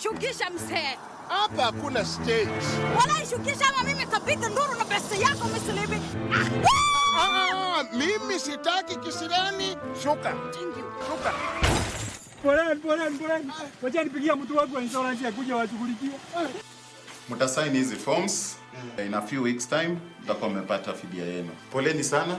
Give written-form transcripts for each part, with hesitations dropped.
shukisha mzee. Hapa hakuna stage. Wala shukisha ama mimi kapiga nduru na pesa yako msilibi. Mimi sitaki kisirani. Shuka. Thank you. Shuka. Poleni. Wacha nipigia mtu wangu wa insurance akuja washughulikie. Mtasign hizi forms. In a few weeks time mtakuwa mmepata fidia yenu. Poleni sana.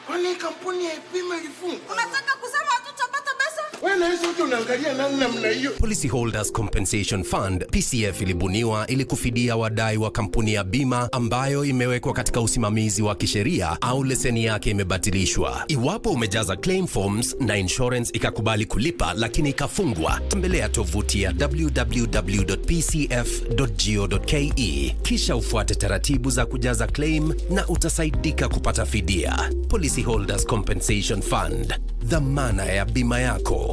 Kwani kampuni ya Ipima ilifungwa? Unataka kusema hatutapata pesa? Wewe na hizo unaangalia namna hiyo. Policyholders Compensation Fund PCF ilibuniwa ili kufidia wadai wa kampuni ya bima ambayo imewekwa katika usimamizi wa kisheria au leseni yake imebatilishwa. Iwapo umejaza claim forms na insurance ikakubali kulipa lakini ikafungwa, tembelea tovuti ya www.pcf.go.ke kisha ufuate taratibu za kujaza claim na utasaidika kupata fidia. Policyholders Compensation Fund, dhamana ya bima yako.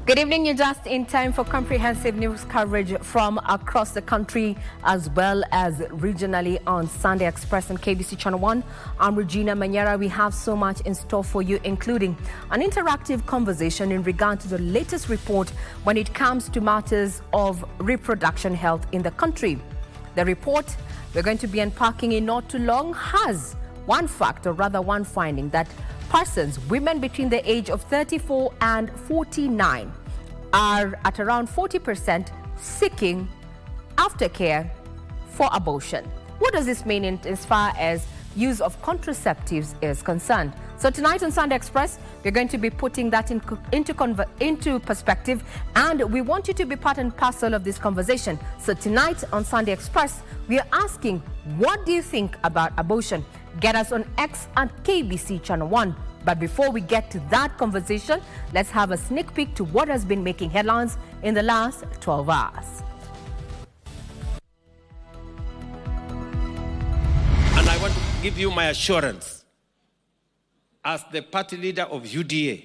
Good evening. You're just in time for comprehensive news coverage from across the country as well as regionally on Sunday Express and KBC Channel 1. I'm Regina Manyara. We have so much in store for you, including an interactive conversation in regard to the latest report when it comes to matters of reproduction health in the country. The report we're going to be unpacking in not too long has one fact, or rather one finding, that persons, women between the age of 34 and 49, are at around 40% seeking aftercare for abortion. What does this mean as far as use of contraceptives is concerned? So tonight on Sunday Express, we're going to be putting that into perspective, and we want you to be part and parcel of this conversation. So tonight on Sunday Express, we are asking, what do you think about abortion? Get us on X at KBC Channel 1. But before we get to that conversation, let's have a sneak peek to what has been making headlines in the last 12 hours. And I want to give you my assurance as the party leader of UDA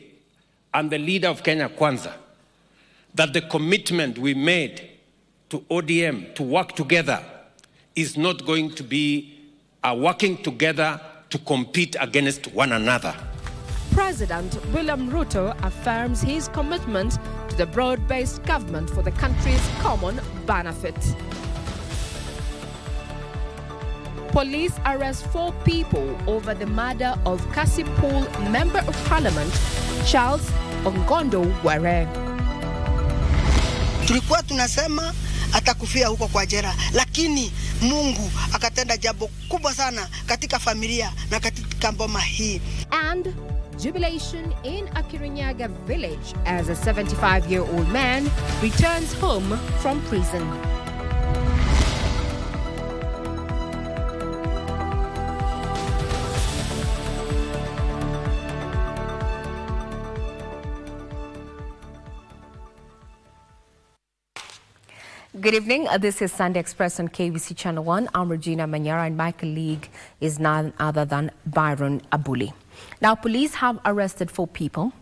and the leader of Kenya Kwanza that the commitment we made to ODM to work together is not going to be working together to compete against one another. President William Ruto affirms his commitment to the broad-based government for the country's common benefit. Police arrest 4 people over the murder of Kasipul Member of Parliament Charles Ongondo Were. Tulikuwa tunasema atakufia huko kwa jela, lakini Mungu akatenda jambo kubwa sana katika familia na katika mboma hii. And jubilation in Akirinyaga village as a 75-year-old man returns home from prison. Good evening. This is Sunday Express on KBC Channel 1. I'm Regina Manyara, and my colleague is none other than Byron Abuli. Now, police have arrested 4 people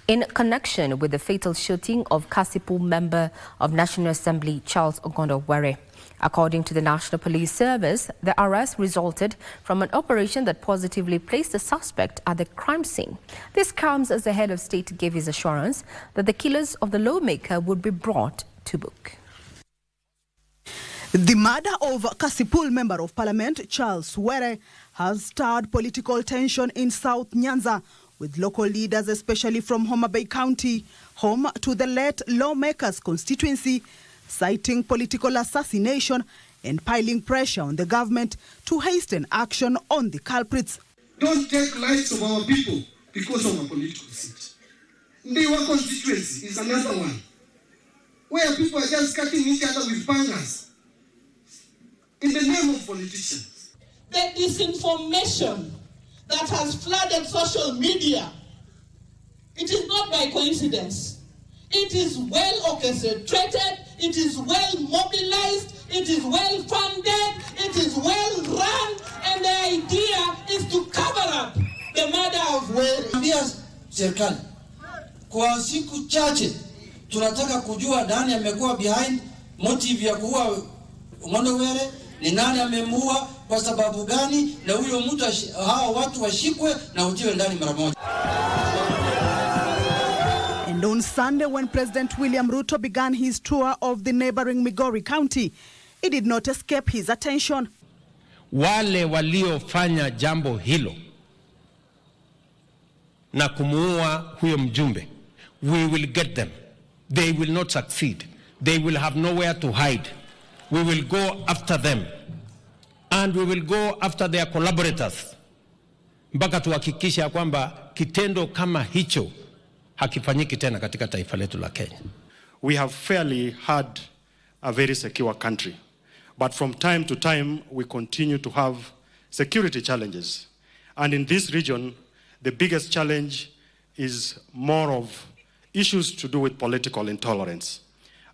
in connection with the fatal shooting of Kasipul Member of National Assembly Charles Ongondo Were. According to the National Police Service, the arrest resulted from an operation that positively placed the suspect at the crime scene. This comes as the head of state gave his assurance that the killers of the lawmaker would be brought to book. The murder of Kasipul Member of Parliament Charles Were has stirred political tension in South Nyanza, with local leaders, especially from Homa Bay County, home to the late lawmaker's constituency, citing political assassination and piling pressure on the government to hasten action on the culprits. Don't take lives of our people because of a political seat. Ndiwa constituency is another one, where people are just cutting each other with bangers in the name of politicians. The disinformation that has flooded social media, it is not by coincidence. It is well orchestrated, it is well mobilized, it is well funded, it is well run, and the idea is to cover up the murder of Were. Serikali kwa siku chache tunataka kujua nani amekuwa behind motive ya kuua Ngondo Were, ni nani amemuua, kwa sababu gani, na huyo mtu hawa watu washikwe na utiwe ndani mara moja. And on Sunday, when President William Ruto began his tour of the neighboring Migori County, it did not escape his attention. Wale waliofanya jambo hilo na kumuua huyo mjumbe, we will get them. They will not succeed. They will have nowhere to hide. We will go after them. And we will go after their collaborators. Mpaka tuhakikisha kwamba kitendo kama hicho hakifanyiki tena katika taifa letu la Kenya. We have fairly had a very secure country, but from time to time we continue to have security challenges. And in this region, the biggest challenge is more of issues to do with political intolerance.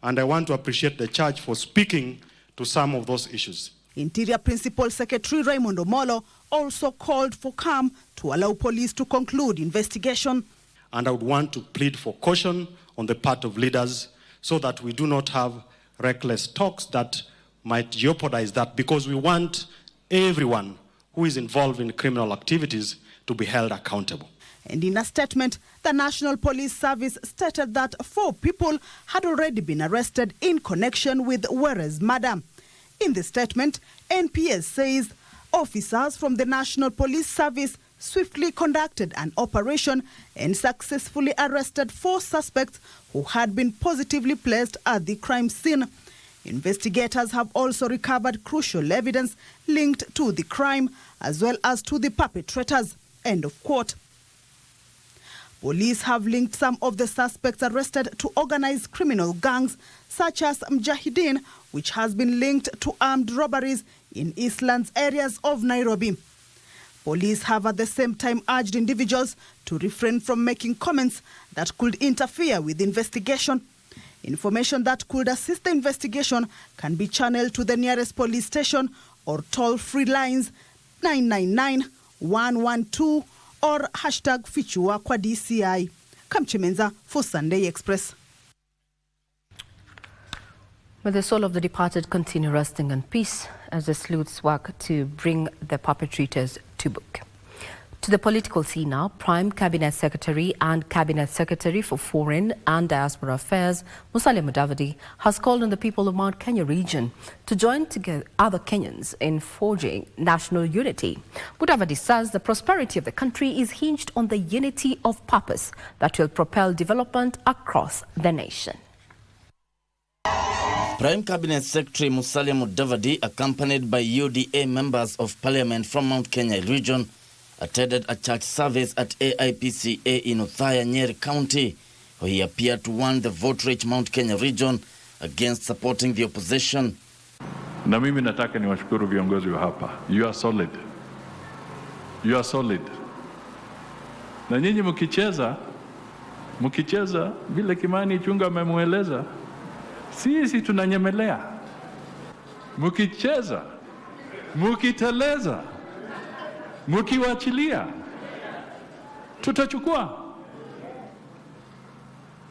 And I want to appreciate the church for speaking to some of those issues. Interior Principal Secretary Raymond Omolo also called for calm to allow police to conclude investigation. And I would want to plead for caution on the part of leaders so that we do not have reckless talks that might jeopardize that, because we want everyone who is involved in criminal activities to be held accountable. And in a statement, the National Police Service stated that 4 people had already been arrested in connection with Were's murder. In the statement, NPS says officers from the National Police Service swiftly conducted an operation and successfully arrested 4 suspects who had been positively placed at the crime scene. Investigators have also recovered crucial evidence linked to the crime as well as to the perpetrators. End of quote. Police have linked some of the suspects arrested to organized criminal gangs such as Mujahideen, which has been linked to armed robberies in Eastlands areas of Nairobi. Police have at the same time urged individuals to refrain from making comments that could interfere with the investigation. Information that could assist the investigation can be channeled to the nearest police station or toll-free lines 999 112 or hashtag Fichua kwa DCI. Kamchimenza for Sunday Express. May the soul of the departed continue resting in peace as the sleuths work to bring the perpetrators to book. To the political scene now, Prime Cabinet Secretary and Cabinet Secretary for Foreign and Diaspora Affairs, Musalia Mudavadi, has called on the people of Mount Kenya region to join together other Kenyans in forging national unity. Mudavadi says the prosperity of the country is hinged on the unity of purpose that will propel development across the nation. Prime Cabinet Secretary Musalia Mudavadi, accompanied by UDA members of Parliament from Mount Kenya region, attended a church service at AIPCA in Othaya, Nyeri County, where he appeared to warn the vote-rich Mount Kenya region against supporting the opposition. Na mimi nataka niwashukuru viongozi wa hapa. You are solid. You are solid. Na nyinyi mkicheza vile Kimani Chunga amemueleza, sisi tunanyemelea. Mkicheza, mkiteleza, mkiwachilia, tutachukua.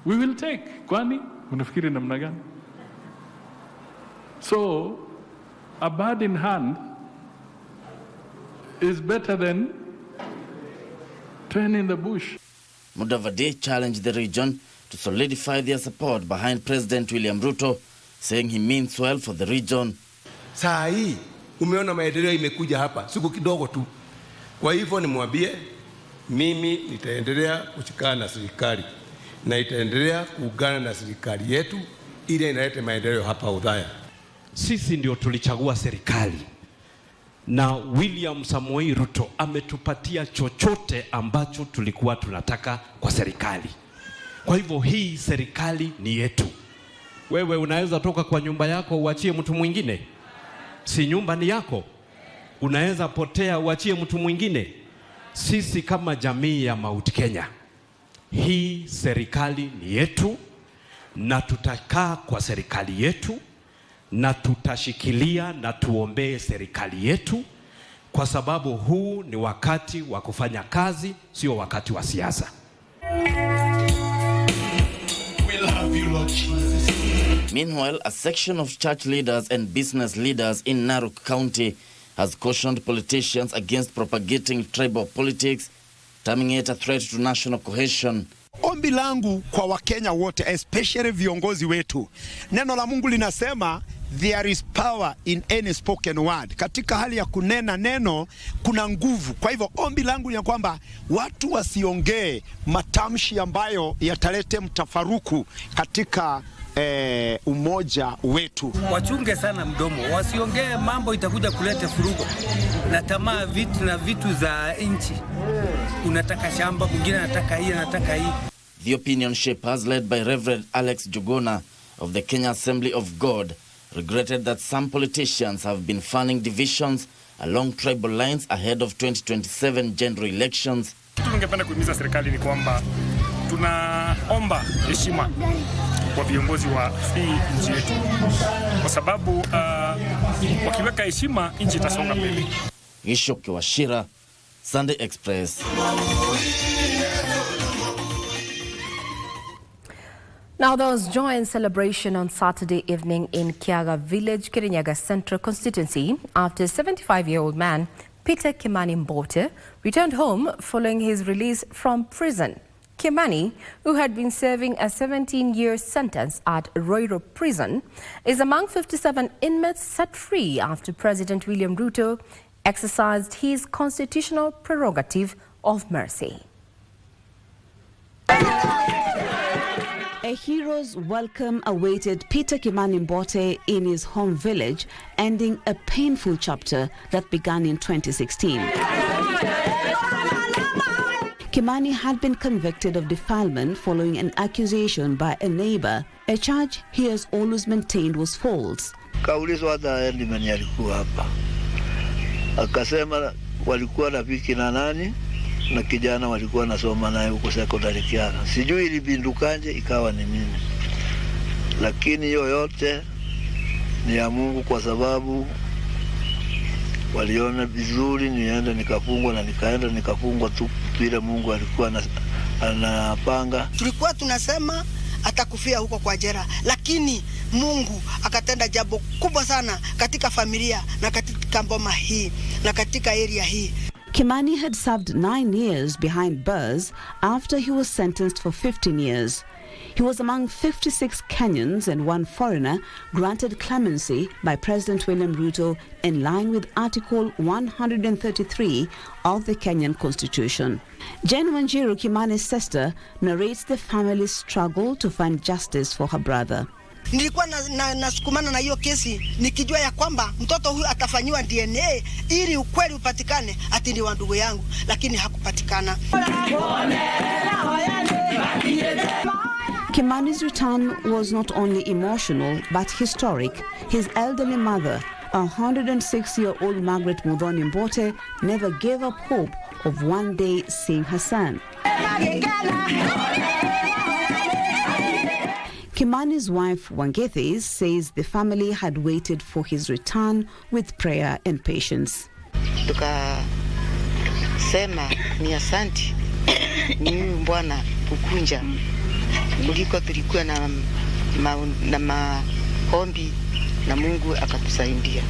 We will take. Kwani unafikiri namna gani? So a bird in hand is better than 10 in the bush. Mudavadi challenged the region to solidify their support behind President William Ruto, saying he means well for the region. Saa hii umeona maendeleo imekuja hapa siku kidogo tu. Kwa hivyo nimwambie mimi nitaendelea kushikana na serikali na itaendelea kuungana na serikali yetu ile inaleta maendeleo hapa Udhaya. Sisi ndio tulichagua serikali na William Samoei Ruto ametupatia chochote ambacho tulikuwa tunataka kwa serikali. Kwa hivyo hii serikali ni yetu. Wewe unaweza toka kwa nyumba yako uachie mtu mwingine? Si nyumba ni yako? Unaweza potea uachie mtu mwingine? Sisi kama jamii ya Mount Kenya, hii serikali ni yetu na tutakaa kwa serikali yetu na tutashikilia na tuombee serikali yetu, kwa sababu huu ni wakati wa kufanya kazi, sio wakati wa siasa. Meanwhile, a section of church leaders and business leaders in Narok County has cautioned politicians against propagating tribal politics, terming it a threat to national cohesion. Ombi langu kwa Wakenya wote, especially viongozi wetu, neno la Mungu linasema there is power in any spoken word. Katika hali ya kunena neno kuna nguvu. Kwa hivyo ombi langu ni kwamba watu wasiongee matamshi ambayo yatalete mtafaruku katika umoja wetu. Wachunge sana mdomo, wasiongee mambo itakuja kuleta furugo na tamaa vitu za nchi. Unataka shamba, mwingine anataka hii, anataka hii. The opinion shapers led by Reverend Alex Jugona of the Kenya Assembly of God regretted that some politicians have been fanning divisions along tribal lines ahead of 2027 general elections. Tungependa kuhimiza serikali ni kwamba tunaomba heshima kwa viongozi wa hii nchi yetu, kwa sababu wakiweka heshima nchi itasonga mbele. Gishoke Washira, Sunday Express. Now, there was joy and celebration on Saturday evening in Kiaga Village, Kirinyaga Central constituency, after a 75-year-old man, Peter Kimani Mbote, returned home following his release from prison. Kimani, who had been serving a 17-year sentence at Roiro Prison, is among 57 inmates set free after President William Ruto exercised his constitutional prerogative of mercy. A hero's welcome awaited Peter Kimani Mbote in his home village, ending a painful chapter that began in 2016. Kimani had been convicted of defilement following an accusation by a neighbor, a charge he has always maintained was false. Kaulizwa hata endi mwenye alikuwa hapa. Akasema walikuwa rafiki na nani na kijana walikuwa nasoma naye huko secondary Kiara. Sijui ilibindukanje ikawa ni mimi. Lakini yote ni ya Mungu, kwa sababu waliona vizuri niende nikafungwa na nikaenda nikafungwa tu bila Mungu alikuwa anapanga. Tulikuwa tunasema atakufia huko kwa jela, lakini Mungu akatenda jambo kubwa sana katika familia na katika mboma hii na katika area hii. Kimani had served 9 years behind bars after he was sentenced for 15 years. He was among 56 Kenyans and 1 foreigner granted clemency by President William Ruto in line with Article 133 of the Kenyan Constitution. Jen Wanjiru, Kimani's sister, narrates the family's struggle to find justice for her brother. Nilikuwa nasukumana na hiyo kesi nikijua ya kwamba mtoto huyu atafanyiwa DNA ili ukweli upatikane ati ni wa ndugu yangu, lakini hakupatikana. Kimani's return was not only emotional but historic. His elderly mother, 106-year-old Margaret Muthoni Mbote, never gave up hope of one day seeing her son. Kimani's wife, Wangethi, says the family had waited for his return with prayer and patience. Tukasema ni asanti ni Bwana kukunja kuliko tulikuwa na maombi na Mungu akatusaidia.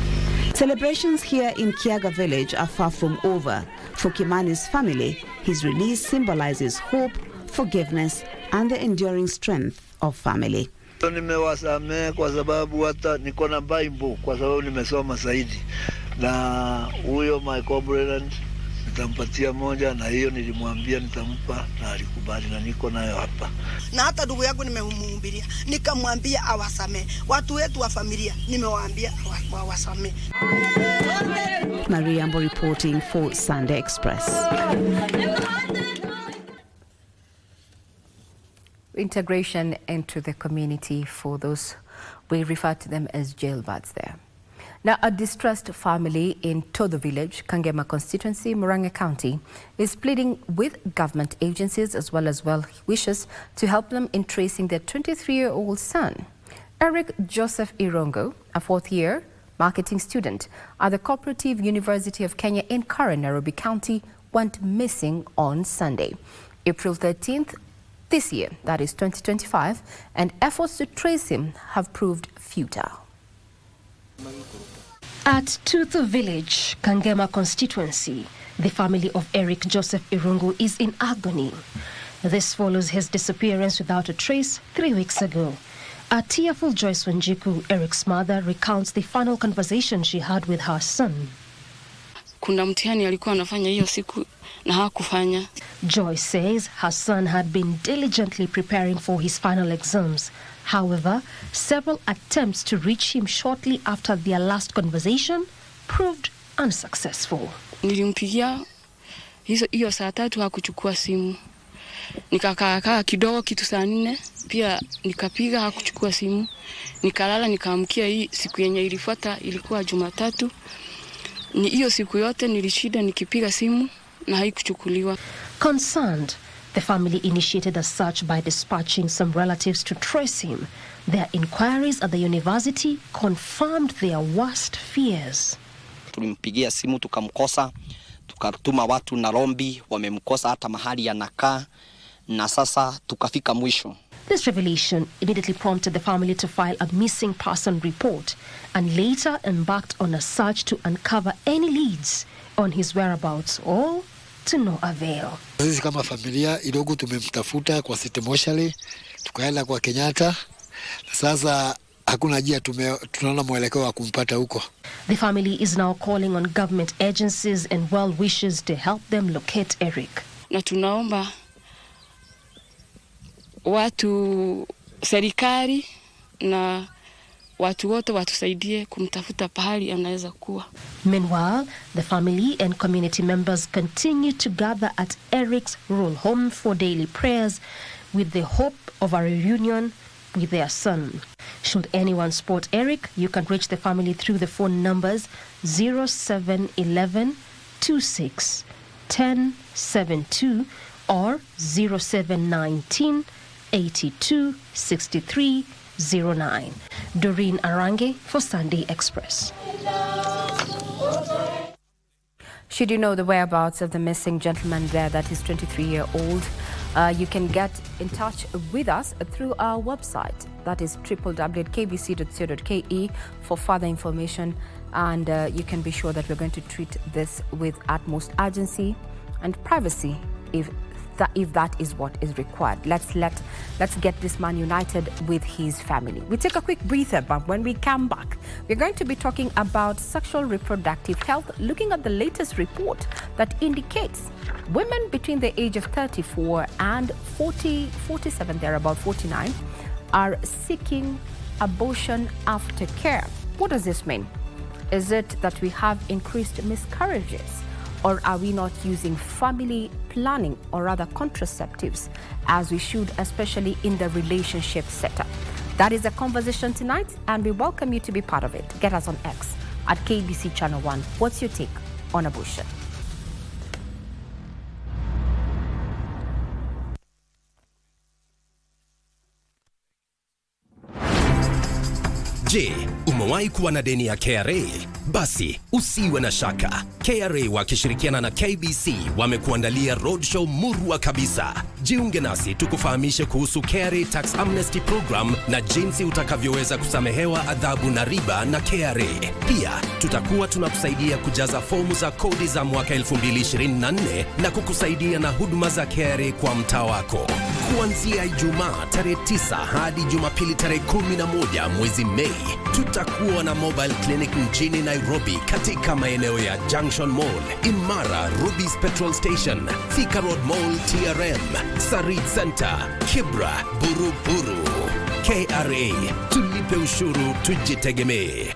Celebrations here in Kiaga Village are far from over. For Kimani's family, his release symbolizes hope, forgiveness, and the enduring strength of family. Nimewasamehe kwa sababu hata niko na Bible, kwa sababu nimesoma zaidi. Na huyo my comrade nitampatia moja, na hiyo nilimwambia nitampa na alikubali, na niko nayo hapa. Na hata ndugu yangu nimemhubiria, nikamwambia awasame watu wetu wa familia, nimewaambia awasame. Maria Ambo reporting for Sunday Express. Integration into the community for those, we refer to them as jailbirds there. Now, a distressed family in Todo Village, Kangema constituency, Murang'a County, is pleading with government agencies as well as well-wishers to help them in tracing their 23-year-old son. Eric Joseph Irongo, a fourth-year marketing student at the Cooperative University of Kenya in Karen, Nairobi County, went missing on Sunday, April 13th this year, that is 2025, and efforts to trace him have proved futile. At Tuthu Village, Kangema constituency, the family of Eric Joseph Irungu is in agony. This follows his disappearance without a trace 3 weeks ago. A tearful Joyce Wanjiku, Eric's mother, recounts the final conversation she had with her son. Kuna mtihani alikuwa anafanya hiyo siku na hakufanya. Joyce says her son had been diligently preparing for his final exams. However, several attempts to reach him shortly after their last conversation proved unsuccessful. Nilimpigia hiyo saa 3 hakuchukua simu. Nikakaa kidogo kitu saa 4 pia nikapiga hakuchukua simu. Nikalala nikaamkia hii siku yenye ilifuata ilikuwa Jumatatu. Ni hiyo siku yote nilishinda nikipiga simu na haikuchukuliwa. Concerned, the family initiated a search by dispatching some relatives to trace him. Their inquiries at the university confirmed their worst fears. Tulimpigia simu tukamkosa, tukatuma watu Nairobi wamemkosa hata mahali anakaa, na sasa tukafika mwisho. This revelation immediately prompted the family to file a missing person report and later embarked on a search to uncover any leads on his whereabouts, all to no avail. Sisi kama familia idogo tumemtafuta kwa City Moshali, tukaenda kwa Kenyatta, sasa hakuna njia tunaona mwelekeo wa kumpata huko. The family is now calling on government agencies and well-wishers to help them locate Eric. Na tunaomba watu, serikali na watu wote watusaidie kumtafuta pahali anaweza kuwa. Meanwhile, the family and community members continue to gather at Eric's rural home for daily prayers with the hope of a reunion with their son. Should anyone spot Eric, you can reach the family through the phone numbers 0711 26 1072 or 0719 82 63 09. Doreen Arange for Sunday Express. Should you know the whereabouts of the missing gentleman there that is 23-year-old, you can get in touch with us through our website, that is www.kbc.co.ke, for further information, and you can be sure that we're going to treat this with utmost urgency and privacy if that is what is required. Let's get this man united with his family. We take a quick breather, but when we come back, we're going to be talking about sexual reproductive health, looking at the latest report that indicates women between the age of 34 and 47, they're about 49, are seeking abortion aftercare. What does this mean? Is it that we have increased miscarriages? Or are we not using family planning or rather contraceptives as we should, especially in the relationship setup? That is the conversation tonight, and we welcome you to be part of it. Get us on X at KBC Channel 1. What's your take on abortion? Je, umewahi kuwa na deni ya KRA? Basi usiwe na shaka. KRA wakishirikiana na KBC wamekuandalia roadshow murwa kabisa. Jiunge nasi tukufahamishe kuhusu KRA Tax Amnesty Program na jinsi utakavyoweza kusamehewa adhabu na riba na KRA. Pia tutakuwa tunakusaidia kujaza fomu za kodi za mwaka 2024 na kukusaidia na huduma za KRA kwa mtaa wako. Kuanzia Ijumaa tarehe 9 hadi Jumapili tarehe 11 mwezi Mei, Tutakuwa na mobile clinic mjini Nairobi katika maeneo ya Junction Mall, Imara, Ruby's Petrol Station, Thika Road Mall, TRM, Sarit Center, Kibra, Buruburu. KRA, tulipe ushuru, tujitegemee.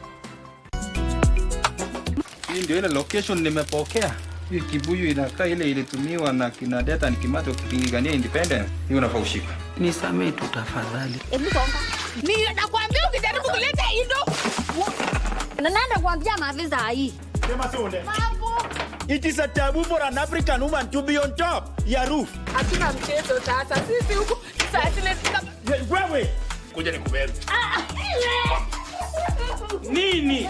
Hii ndio ile location nimepokea. Hii kibuyu inakaa ile ilitumiwa na kina Deta ni Kimato kupigania independence. Hiyo unafaa ushike. Nisamee tu tafadhali. Ni nakwambia ukijaribu kuleta hindo. Na nenda kuambia maafisa hii. Sema sonde. It is a taboo for an African woman to be on top ya roof. Hatuna mchezo sasa. Sisi huko sasa wewe kuja nikubebe. Nini?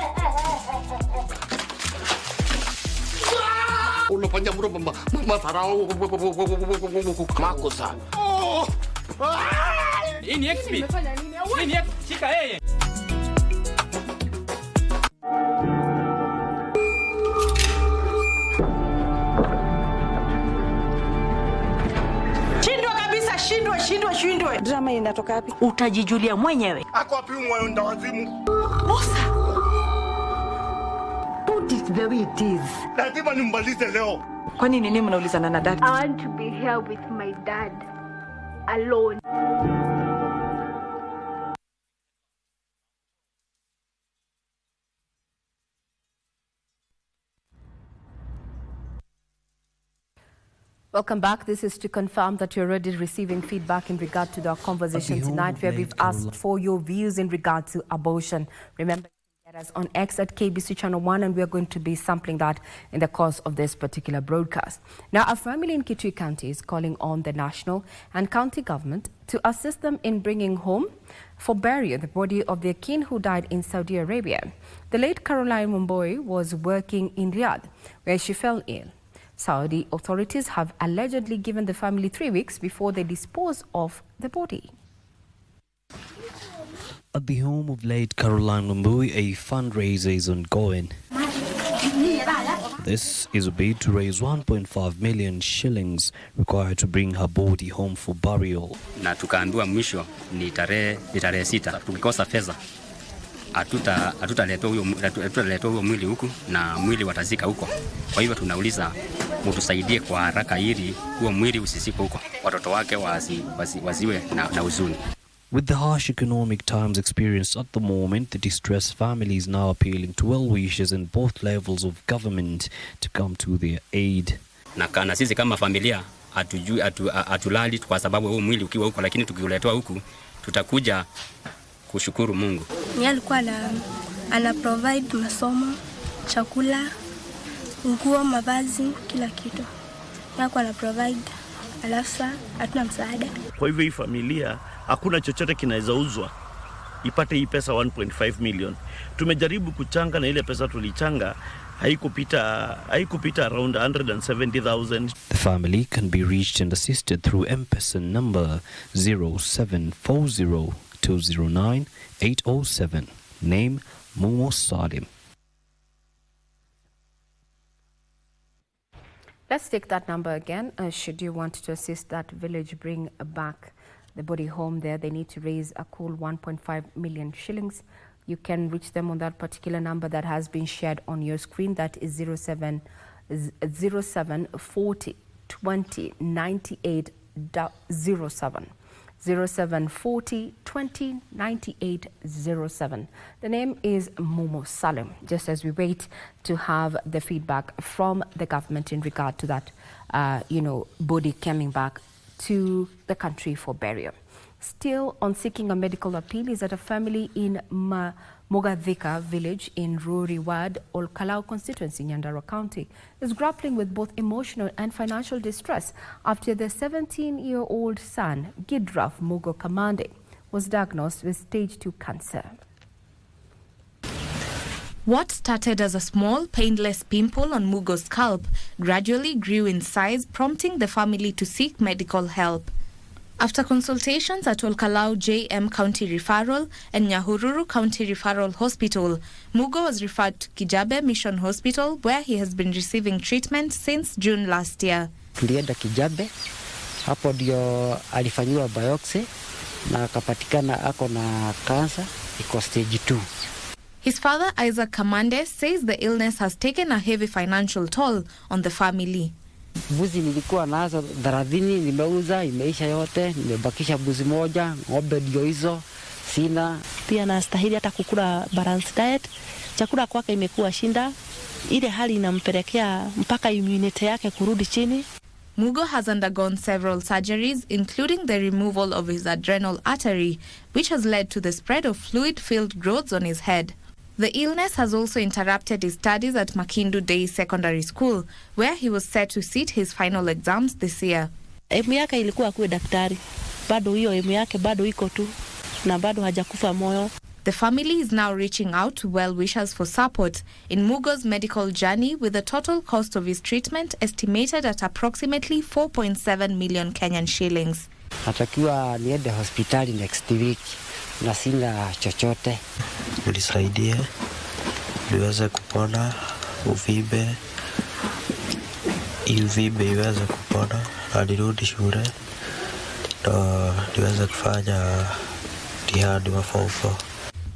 Unafanya mroba masarau makosa. Hii ni XP. Hii ni shika yeye. Shindwe. Drama inatoka wapi? Utajijulia mwenyewe. Ako wapi mwayo ndawazimu? Musa. Put it the way it is. Lazima nimbalize leo. Kwani nini mnaulizana na dad? I want to be here with my dad alone. Welcome back. This is to confirm that you're already receiving feedback in regard to our conversation tonight, where we've asked for your views in regard to abortion. Remember, get us on X at KBC Channel 1, and we're going to be sampling that in the course of this particular broadcast. Now, a family in Kitui County is calling on the national and county government to assist them in bringing home for burial the body of their kin who died in Saudi Arabia. The late Caroline Mumboi was working in Riyadh, where she fell ill. Saudi authorities have allegedly given the family 3 weeks before they dispose of the body. At the home of late Caroline Mumbui, a fundraiser is ongoing. This is a bid to raise 1.5 million shillings required to bring her body home for burial. Na tukaambiwa mwisho ni tarehe 6. Tukikosa fedha hatutaleta huyo mwili huku na mwili watazika huko. Kwa hivyo tunauliza mtusaidie kwa haraka ili huo mwili usisiko huko, watoto wake wasiwe na huzuni. With the harsh economic times experienced at the moment, the distressed family is now appealing to well-wishers in both levels of government to come to their aid. Na sisi kama familia hatulali kwa sababu huo mwili ukiwa huko, lakini tukiuletea huku tutakuja kushukuru Mungu. Ni alikuwa ana provide masomo, chakula, nguo, mavazi, kila kitu. Alikuwa ana provide, alafu hatuna msaada. Kwa hivyo hii familia hakuna chochote kinaweza uzwa ipate hii pesa 1.5 million. Tumejaribu kuchanga na ile pesa tulichanga haikupita around 170,000. The family can be reached and assisted through M-Pesa number 0740209807. Name Mumo Salim. Let's take that number again. Should you want to assist that village bring back the body home there, they need to raise a cool 1.5 million shillings. You can reach them on that particular number that has been shared on your screen. That is 0740 20 98 07. 0740 20 98 07. The name is Momo Salim, just as we wait to have the feedback from the government in regard to that, body coming back to the country for burial. Still on seeking a medical appeal is that a family in Mogadhika village in Ruri Ward, Olkalau constituency, Nyandarua County, is grappling with both emotional and financial distress after their 17-year-old son, Gidraf Mugo Kamande, was diagnosed with stage 2 cancer. What started as a small, painless pimple on Mugo's scalp gradually grew in size, prompting the family to seek medical help. After consultations at Olkalau JM County Referral and Nyahururu County Referral Hospital, Mugo was referred to Kijabe Mission Hospital, where he has been receiving treatment since June last year. Tulienda Kijabe, hapo ndio alifanyiwa biopsy na akapatikana ako na cancer, iko stage 2. His father, Isaac Kamande, says the illness has taken a heavy financial toll on the family. Mbuzi nilikuwa nazo 30 nimeuza, imeisha yote, nimebakisha mbuzi moja, ng'ombe ndio hizo sina. Pia nastahili hata kukula balanced diet. Chakula kwake imekuwa shinda. Ile hali inampelekea mpaka immunity yake kurudi chini. Mugo has undergone several surgeries, including the removal of his adrenal artery, which has led to the spread of fluid-filled growths on his head. The illness has also interrupted his studies at Makindu Day Secondary School, where he was set to sit his final exams this year. Emu yake ilikuwa kuwe daktari. Bado hiyo emu yake bado iko tu na bado hajakufa moyo. The family is now reaching out to well-wishers for support in Mugo's medical journey, with the total cost of his treatment estimated at approximately 4.7 million Kenyan shillings. Natakiwa niende hospitali next week na sina chochote. Nisaidie niweze kupona uvimbe iweze kupona, alirudi shule niweze kufanya mtihani wa form 4.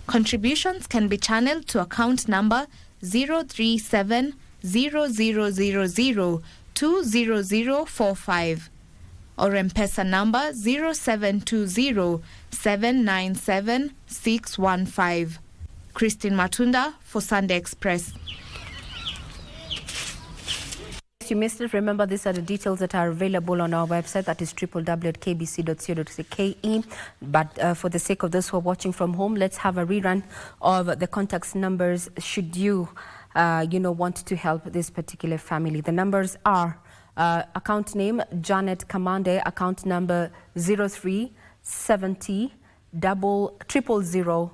Contributions can be channeled to account number 0370000200045 or M-Pesa number 0720797615. Christine Matunda for Sunday Express. If you missed it, remember these are the details that are available on our website, that is www.kbc.co.ke. But for the sake of those who are watching from home, let's have a rerun of the contact numbers should you want to help this particular family. The numbers are account name Janet Kamande, account number 0370 000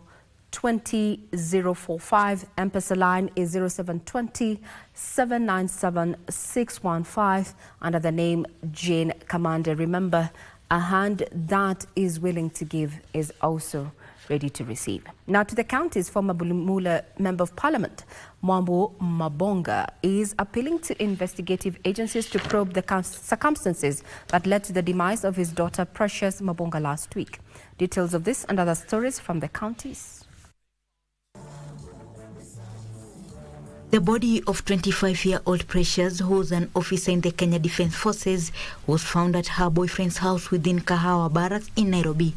20045. M-Pesa line is 0720 797 615 under the name Jane Kamande. Remember, a hand that is willing to give is also ready to receive. Now to the counties, former Bulumula Member of Parliament Mwambo Mabonga is appealing to investigative agencies to probe the circumstances that led to the demise of his daughter Precious Mabonga last week. Details of this and other stories from the counties. The body of 25-year-old Precious, who was an officer in the Kenya Defence Forces, was found at her boyfriend's house within Kahawa Barracks in Nairobi.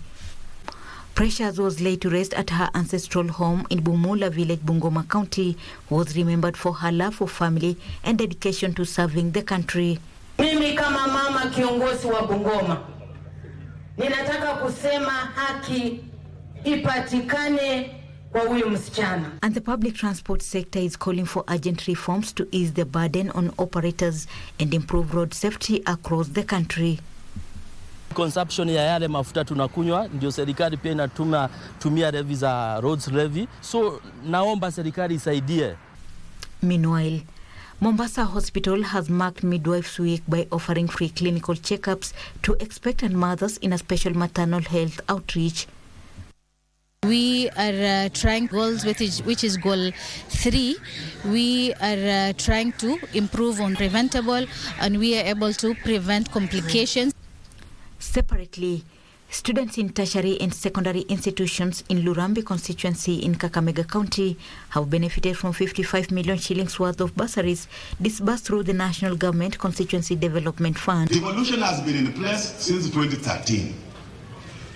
Precious was laid to rest at her ancestral home in Bumula Village, Bungoma County, was remembered for her love for family and dedication to serving the country. Mimi kama mama kiongozi wa Bungoma, ninataka kusema haki ipatikane. And the public transport sector is calling for urgent reforms to ease the burden on operators and improve road safety across the country. Consumption ya yale mafuta tunakunywa ndio serikali pia inatumia levy za roads levy, so naomba serikali isaidie. Meanwhile, Mombasa Hospital has marked Midwives Week by offering free clinical checkups to expectant mothers in a special maternal health outreach. We are trying goals, which is goal 3. We are trying to improve on preventable, and we are able to prevent complications. Separately, students in tertiary and secondary institutions in Lurambi constituency in Kakamega County have benefited from 55 million shillings worth of bursaries disbursed through the National Government Constituency Development Fund. Devolution has been in place since 2013.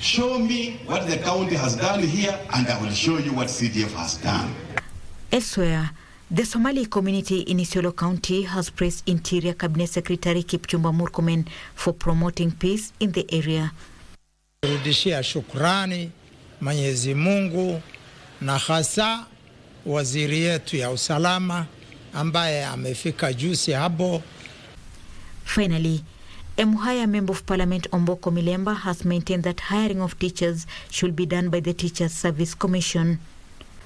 Show me what the county has done here, and I will show you what CDF has done. Elsewhere, the Somali community in Isiolo County has praised Interior Cabinet Secretary Kipchumba Murkomen for promoting peace in the area. Rudishia shukrani Mwenyezi Mungu na hasa waziri yetu ya usalama ambaye amefika juzi hapo. Finally, a Muhaya Member of Parliament Omboko Milemba has maintained that hiring of teachers should be done by the Teachers Service Commission.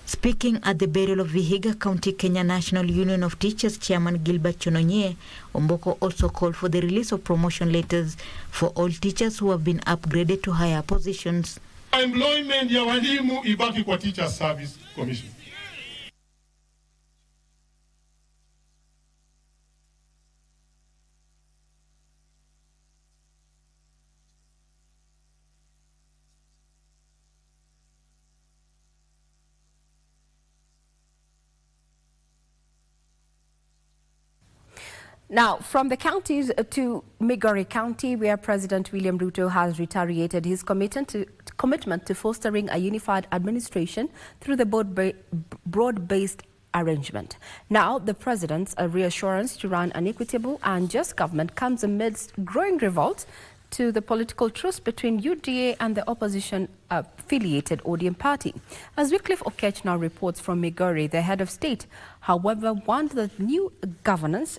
Speaking at the burial of Vihiga County Kenya National Union of Teachers Chairman Gilbert Chononye, Omboko also called for the release of promotion letters for all teachers who have been upgraded to higher positions. Employment ya walimu ibaki kwa Teachers Service Commission. Now, from the counties to Migori County, where President William Ruto has reiterated his commitment to fostering a unified administration through the broad-based arrangement. Now, the president's reassurance to run an equitable and just government comes amidst growing revolt to the political truce between UDA and the opposition-affiliated ODM party. As Wycliffe Okech now reports from Migori, the head of state, however, warned that new governance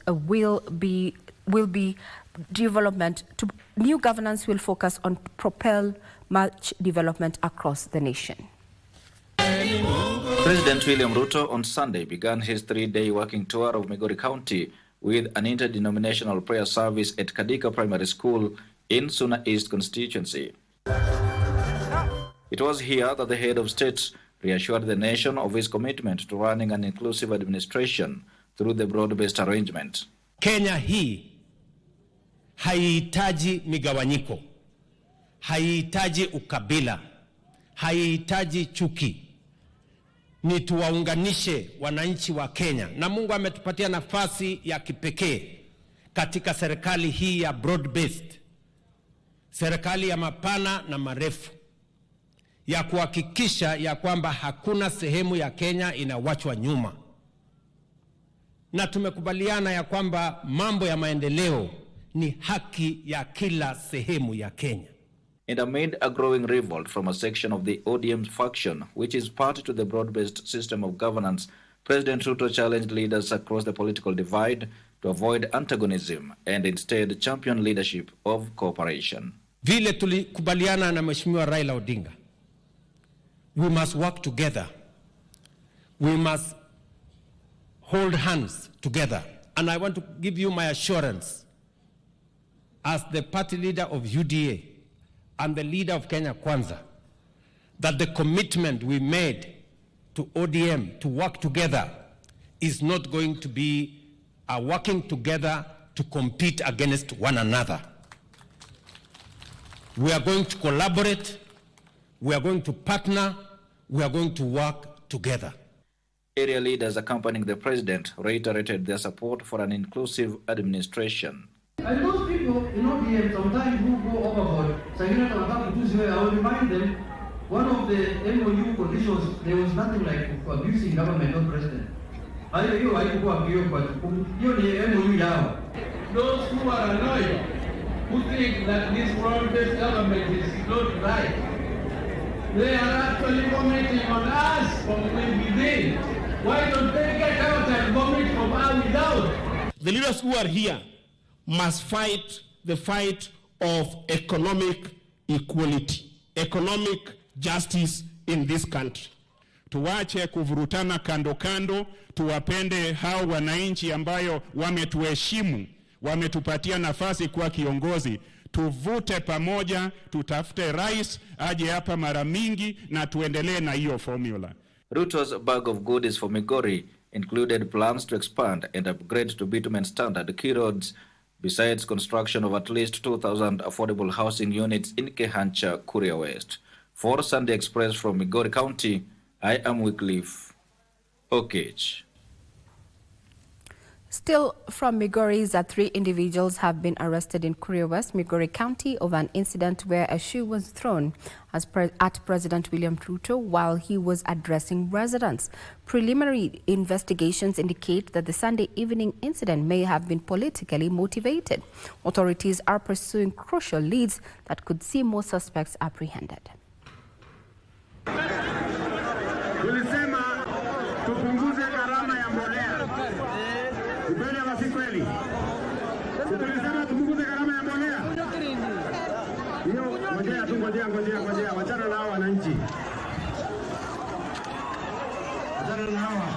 will focus on propel much development across the nation. President William Ruto on Sunday began his 3-day working tour of Migori County with an interdenominational prayer service at Kadika Primary School in Suna East constituency. It was here that the head of state reassured the nation of his commitment to running an inclusive administration through the broad-based arrangement. Kenya hii haihitaji migawanyiko, haihitaji ukabila, haihitaji chuki. Ni tuwaunganishe wananchi wa Kenya, na Mungu ametupatia nafasi ya kipekee katika serikali hii ya broad-based, serikali ya mapana na marefu, ya kuhakikisha ya kwamba hakuna sehemu ya Kenya inawachwa nyuma. Na tumekubaliana ya kwamba mambo ya maendeleo ni haki ya kila sehemu ya Kenya. And amid a growing revolt from a section of the ODM faction, which is party to the broad-based system of governance, President Ruto challenged leaders across the political divide to avoid antagonism and instead champion leadership of cooperation. Vile tulikubaliana na Mheshimiwa Raila Odinga, we must work together. We must hold hands together. And I want to give you my assurance as the party leader of UDA and the leader of Kenya Kwanza, that the commitment we made to ODM to work together is not going to be a working together to compete against one another. We are going to collaborate, we are going to partner, we are going to work together. Area leaders accompanying the president reiterated their support for an inclusive administration. And those people in ODM sometimes who go overboard, I will remind them, one of the MOU conditions, there was nothing like abusing government or president. Those who are annoyed, who think that this broad-based government is not right, they are actually vomiting on us from within. Why don't they get out and vomit from us without? The leaders who are here must fight the fight of economic equality, economic justice in this country. Tuwache kuvurutana kando kando, tuwapende hao wananchi ambayo wametuheshimu, wametupatia nafasi kwa kiongozi. Tuvute pamoja, tutafute rais aje hapa mara mingi na tuendelee na hiyo formula. Ruto's bag of goodies for Migori included plans to expand and upgrade to bitumen standard key roads, besides construction of at least 2,000 affordable housing units in Kehancha, Kuria West. For Sunday Express from Migori County, I am Wycliffe Okech. Still from Migori, 3 individuals have been arrested in Kuria West, Migori County, over an incident where a shoe was thrown at President William Ruto while he was addressing residents. Preliminary investigations indicate that the Sunday evening incident may have been politically motivated. Authorities are pursuing crucial leads that could see more suspects apprehended. Ngojea, wachana na wananchi. Wachana na hawa.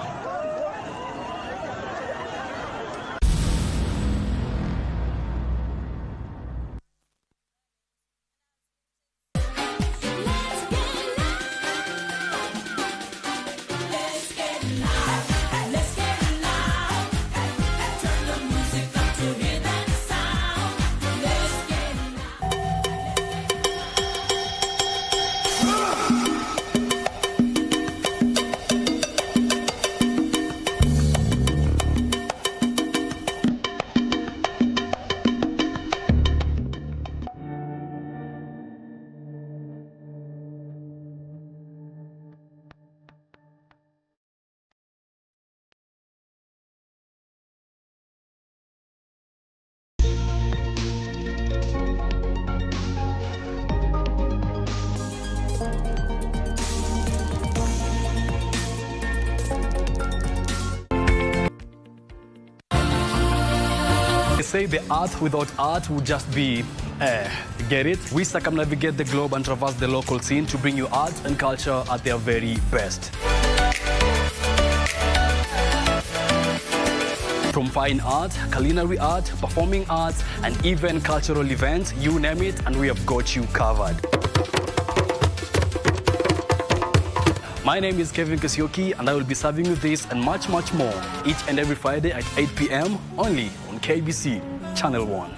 say the earth without art would just be get it? We circumnavigate the globe and traverse the local scene to bring you art and culture at their very best. From fine art, culinary art, performing arts, and even cultural events, you name it, and we have got you covered. My name is Kevin Kasioki, and I will be serving you this and much, much more each and every Friday at 8 p.m. only on KBC Channel 1.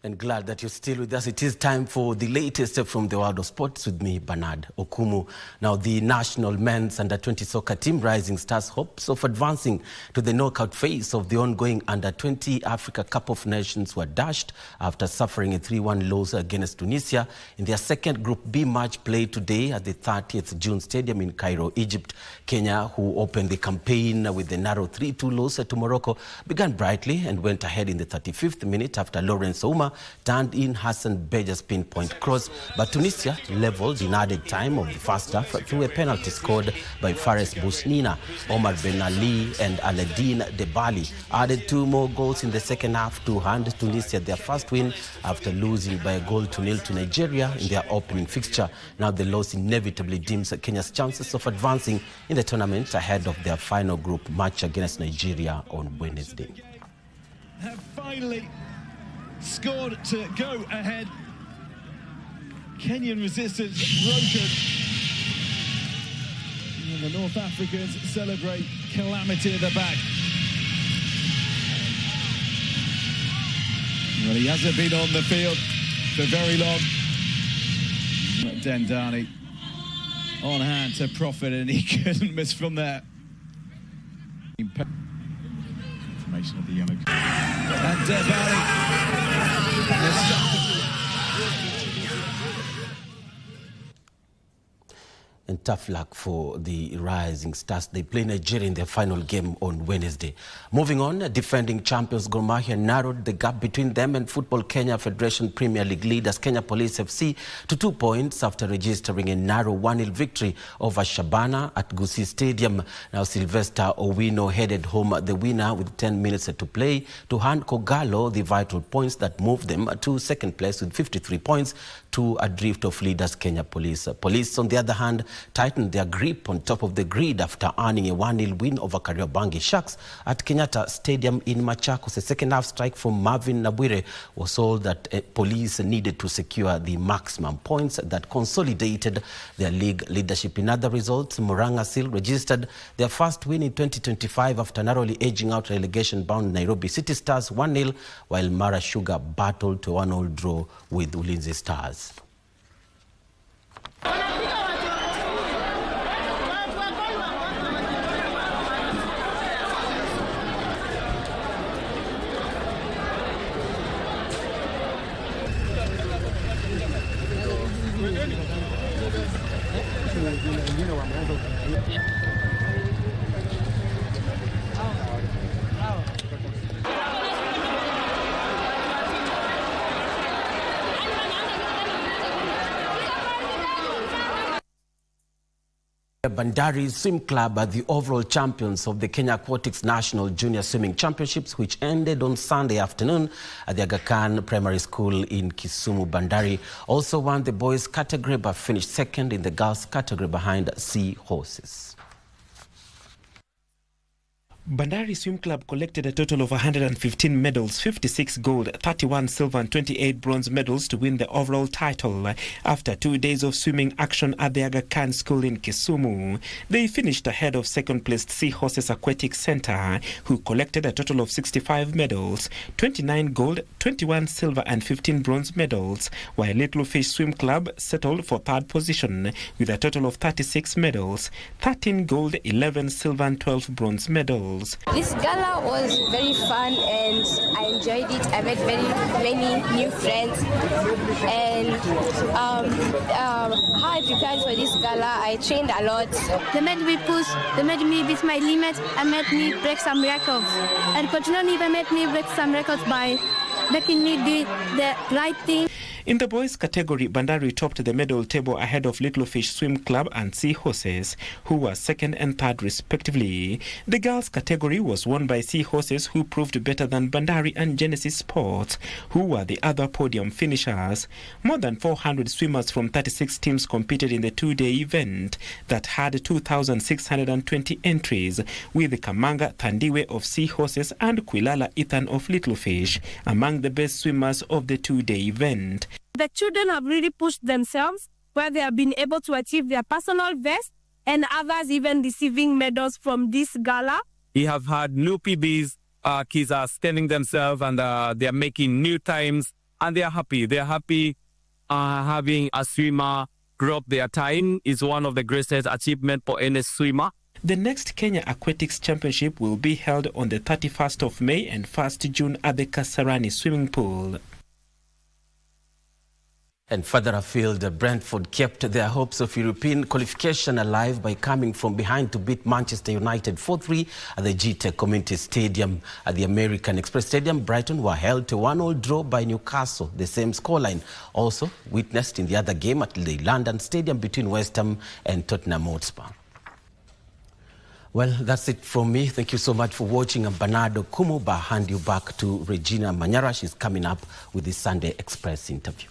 And glad that you're still with us. It is time for the latest from the world of sports with me, Bernard Okumu. Now, the national men's under-20 soccer team Rising Stars hopes of advancing to the knockout phase of the ongoing under-20 Africa Cup of Nations were dashed after suffering a 3-1 loss against Tunisia in their second Group B match played today at the 30th June Stadium in Cairo, Egypt. Kenya, who opened the campaign with a narrow 3-2 loss to Morocco, began brightly and went ahead in the 35th minute after Lawrence Ouma turned in Hassan Beja's pinpoint cross, but Tunisia leveled in added time of the first half through a penalty scored by Fares Bousnina. Omar Ben Ali and Aladin Debali added 2 more goals in the second half to hand Tunisia their first win after losing by 1-0 to Nigeria in their opening fixture. Now the loss inevitably dims Kenya's chances of advancing in the tournament ahead of their final group match against Nigeria on Wednesday. Have finally scored to go ahead. Kenyan resistance broken. And the North Africans celebrate calamity at the back. Well, he hasn't been on the field for very long. Dendani on hand to profit, and he couldn't miss from there. Information of the yellow card. And Debali. And tough luck for the Rising Stars. They play Nigeria in their final game on Wednesday. Moving on, defending champions Gor Mahia narrowed the gap between them and Football Kenya Federation Premier League leaders Kenya Police FC to 2 points after registering a narrow 1-0 victory over Shabana at Gusii Stadium. Now Sylvester Owino headed home the winner with 10 minutes to play to hand Kogalo the vital points that moved them to second place with 53 points to a drift of leaders Kenya Police. Police, on the other hand, tightened their grip on top of the grid after earning a 1-0 win over Kariobangi Sharks at Kenyatta Stadium in Machakos. A second-half strike from Marvin Nabwire was all that Police needed to secure the maximum points that consolidated their league leadership. In other results, Murang'a Seal registered their first win in 2025 after narrowly edging out relegation-bound Nairobi City Stars 1-0, while Mara Sugar battled to a 1-1 draw with Ulinzi Stars. Bandari Swim Club are the overall champions of the Kenya Aquatics National Junior Swimming Championships, which ended on Sunday afternoon at the Aga Khan Primary School in Kisumu. Bandari also won the boys category but finished second in the girls category behind Sea Horses. Bandari Swim Club collected a total of 115 medals, 56 gold, 31 silver and 28 bronze medals to win the overall title. After 2 days of swimming action at the Aga Khan School in Kisumu, they finished ahead of second-placed Sea Horses Aquatic Center, who collected a total of 65 medals, 29 gold, 21 silver and 15 bronze medals, while Little Fish Swim Club settled for third position with a total of 36 medals, 13 gold, 11 silver and 12 bronze medals. This gala was very fun and I enjoyed it. I met very many new friends, and how I prepared for this gala, I trained a lot. They made me push, they made me beat my limit, and made me break some records. And continually they made me break some records by making me do the right thing. In the boys category, Bandari topped the medal table ahead of Little Fish Swim Club and Seahorses, who were second and third respectively. The girls category was won by Seahorses, who proved better than Bandari and Genesis Sports, who were the other podium finishers. More than 400 swimmers from 36 teams competed in the two-day event that had 2,620 entries, with Kamanga Thandiwe of Seahorses and Quilala Ethan of Little Fish among the best swimmers of the two-day event. The children have really pushed themselves, where they have been able to achieve their personal best, and others even receiving medals from this gala. We have had new PBs. Kids are standing themselves and they are making new times, and they are happy. They are happy having a swimmer grow up their time is one of the greatest achievements for any swimmer. The next Kenya Aquatics Championship will be held on the 31st of May and 1st June at the Kasarani swimming pool. And further afield, Brentford kept their hopes of European qualification alive by coming from behind to beat Manchester United 4-3 at the GTEC Community Stadium. At the American Express Stadium, Brighton were held to 1-1 draw by Newcastle, the same scoreline also witnessed in the other game at the London Stadium between West Ham and Tottenham Hotspur. Well, that's it from me. Thank you so much for watching. I'm Bernardo Kumu, but I hand you back to Regina Manyara. She's coming up with the Sunday Express interview.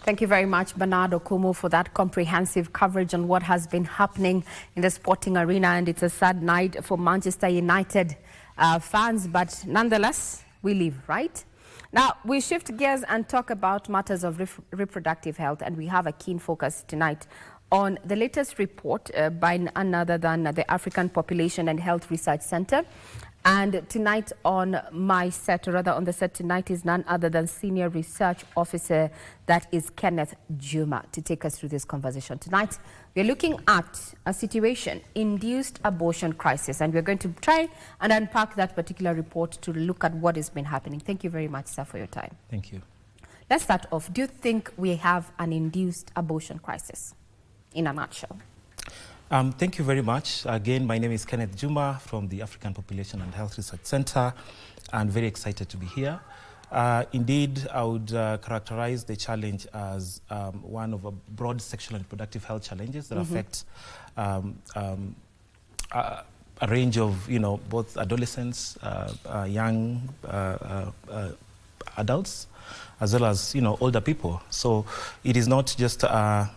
Thank you very much, Bernardo Kumu, for that comprehensive coverage on what has been happening in the sporting arena. And it's a sad night for Manchester United fans, but nonetheless, we live, right? Now, we shift gears and talk about matters of reproductive health, and we have a keen focus tonight on the latest report by none other than the African Population and Health Research Center. And tonight on my set, or rather on the set tonight, is none other than Senior Research Officer, that is Kenneth Juma, to take us through this conversation. Tonight, we're looking at a situation-induced abortion crisis, and we're going to try and unpack that particular report to look at what has been happening. Thank you very much, sir, for your time. Thank you. Let's start off. Do you think we have an induced abortion crisis, in a nutshell? Thank you very much. Again, my name is Kenneth Juma from the African Population and Health Research Center. I'm very excited to be here. Indeed, I would characterize the challenge as one of a broad sexual and reproductive health challenges that affect a range of, both adolescents, young adults, as well as, older people. So it is not just a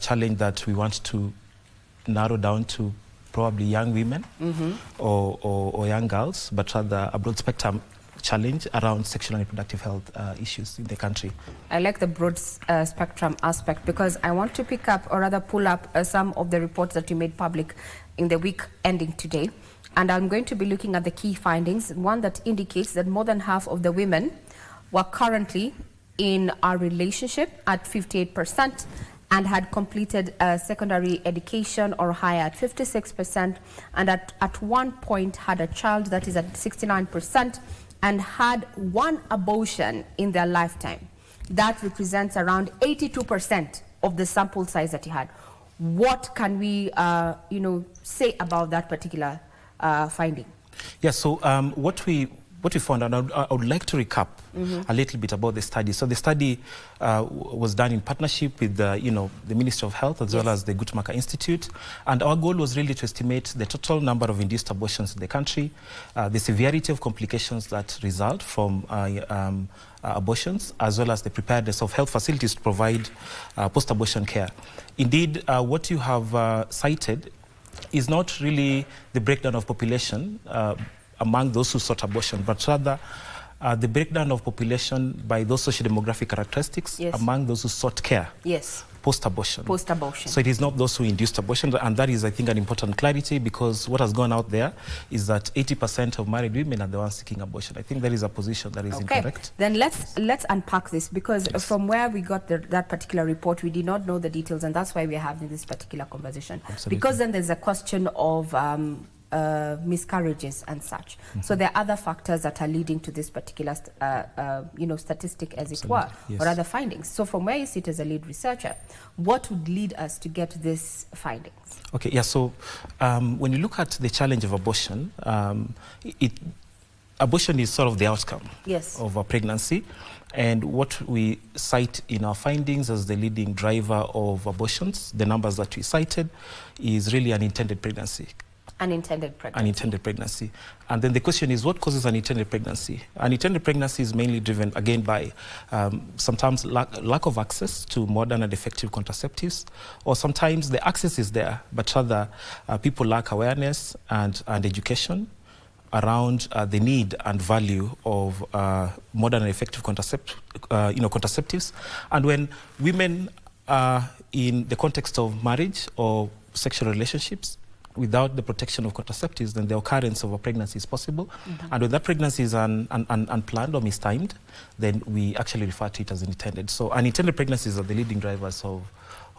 challenge that we want to narrow down to probably young women or young girls, but rather a broad spectrum challenge around sexual and reproductive health issues in the country. I like the broad spectrum aspect, because I want to pick up, or rather pull up, some of the reports that you made public in the week ending today. And I'm going to be looking at the key findings. One that indicates that more than half of the women were currently in a relationship at 58%, and had completed secondary education or higher at 56%, and at one point had a child, that is at 69%, and had one abortion in their lifetime. That represents around 82% of the sample size that he had. What can we, say about that particular finding? Yeah, so what we found, and I would like to recap a little bit about the study. So the study was done in partnership with the Ministry of Health, as well as the Guttmacher Institute. And our goal was really to estimate the total number of induced abortions in the country, the severity of complications that result from abortions, as well as the preparedness of health facilities to provide post-abortion care. Indeed, what you have cited is not really the breakdown of population among those who sought abortion, but rather the breakdown of population by those socio-demographic characteristics among those who sought care post-abortion. So it is not those who induced abortion, and that is, I think, an important clarity, because what has gone out there is that 80% of married women are the ones seeking abortion. I think that is a position that is incorrect. Then let's unpack this, because from where we got that particular report, we did not know the details, and that's why we are having this particular conversation. Absolutely. Because then there's a question of miscarriages and such. So there are other factors that are leading to this particular, statistic, as it were, or other findings. So from where you sit as a lead researcher, what would lead us to get these findings? Okay, yeah, so when you look at the challenge of abortion, abortion is sort of the outcome of a pregnancy. And what we cite in our findings as the leading driver of abortions, the numbers that we cited, is really unintended pregnancy. Unintended pregnancy. Unintended pregnancy. And then the question is, what causes unintended pregnancy? Unintended pregnancy is mainly driven, again, by sometimes lack of access to modern and effective contraceptives, or sometimes the access is there, but rather people lack awareness and education around the need and value of modern and effective contraceptives. And when women are in the context of marriage or sexual relationships, without the protection of contraceptives, then the occurrence of a pregnancy is possible. And when that pregnancy is unplanned or mistimed, then we actually refer to it as unintended. So unintended pregnancies are the leading drivers of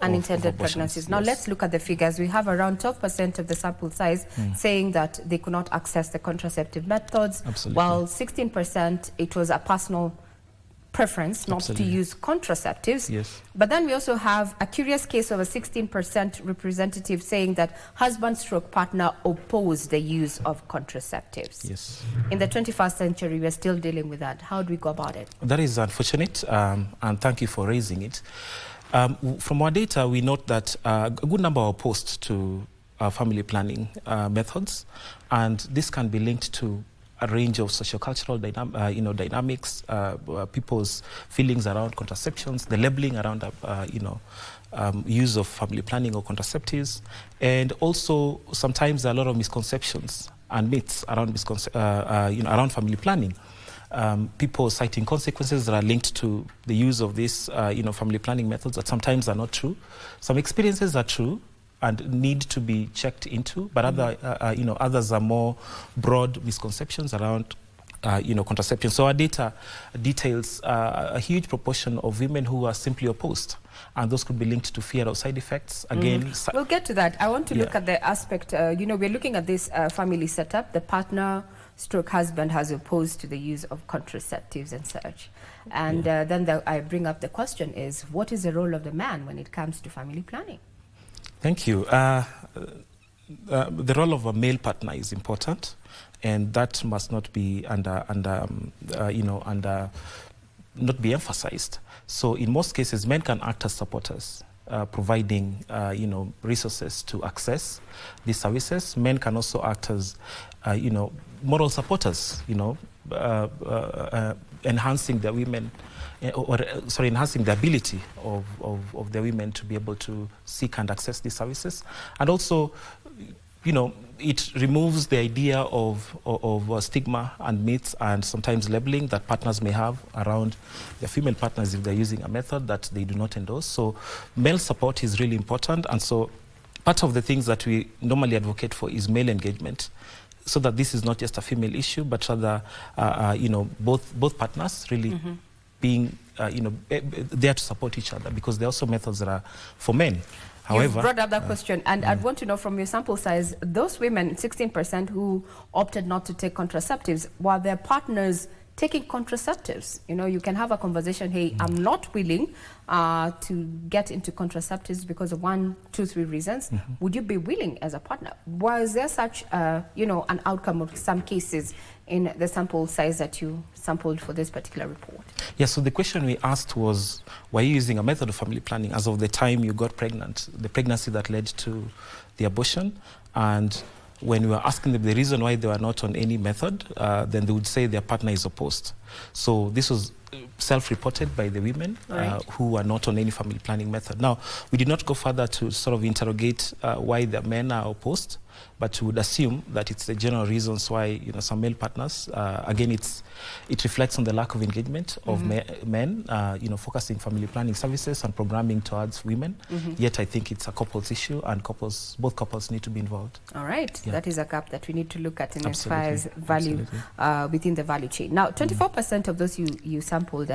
unintended pregnancies. Now let's look at the figures. We have around 12% of the sample size saying that they could not access the contraceptive methods, while 16% it was a personal preference not to use contraceptives. But then we also have a curious case of a 16% representative saying that husband/partner opposed the use of contraceptives. In the 21st century, we're still dealing with that. How do we go about it? That is unfortunate, and thank you for raising it. From our data, we note that a good number are opposed to family planning methods, and this can be linked to a range of sociocultural dynamics, people's feelings around contraceptions, the labeling around use of family planning or contraceptives, and also sometimes there are a lot of misconceptions and myths around around family planning. People citing consequences that are linked to the use of these family planning methods that sometimes are not true. Some experiences are true and need to be checked into, but others are more broad misconceptions around contraception. So our data details a huge proportion of women who are simply opposed, and those could be linked to fear of side effects. Again, we'll get to that. I want to look at the aspect, we're looking at this family setup. The partner/husband has opposed to the use of contraceptives and such. And then I bring up the question is, what is the role of the man when it comes to family planning? Thank you. The role of a male partner is important, and that must not be not be emphasized. So in most cases, men can act as supporters, providing resources to access these services. Men can also act as moral supporters, enhancing the women, enhancing the ability of the women to be able to seek and access these services. And also, it removes the idea of stigma and myths and sometimes labeling that partners may have around their female partners if they're using a method that they do not endorse. So male support is really important. And so part of the things that we normally advocate for is male engagement, so that this is not just a female issue, but rather, both partners really being, there to support each other, because there are also methods that are for men. However, you've brought up that question, and I'd want to know from your sample size, those women, 16% who opted not to take contraceptives, were their partners taking contraceptives? You can have a conversation, hey, I'm not willing to get into contraceptives because of 1, 2, 3 reasons. Would you be willing as a partner? Was there such, an outcome of some cases in the sample size that you sampled for this particular report? Yes, so the question we asked was, were you using a method of family planning as of the time you got pregnant, the pregnancy that led to the abortion? And when we were asking them the reason why they were not on any method, then they would say their partner is opposed. So this was self-reported by the women who were not on any family planning method. Now, we did not go further to sort of interrogate why the men are opposed, but we would assume that it's the general reasons why some male partners, again, it reflects on the lack of engagement of men, focusing family planning services and programming towards women. Yet I think it's a couples issue, and both couples need to be involved. All right, that is a gap that we need to look at in as far as value within the value chain. Now, 24% of those you sampled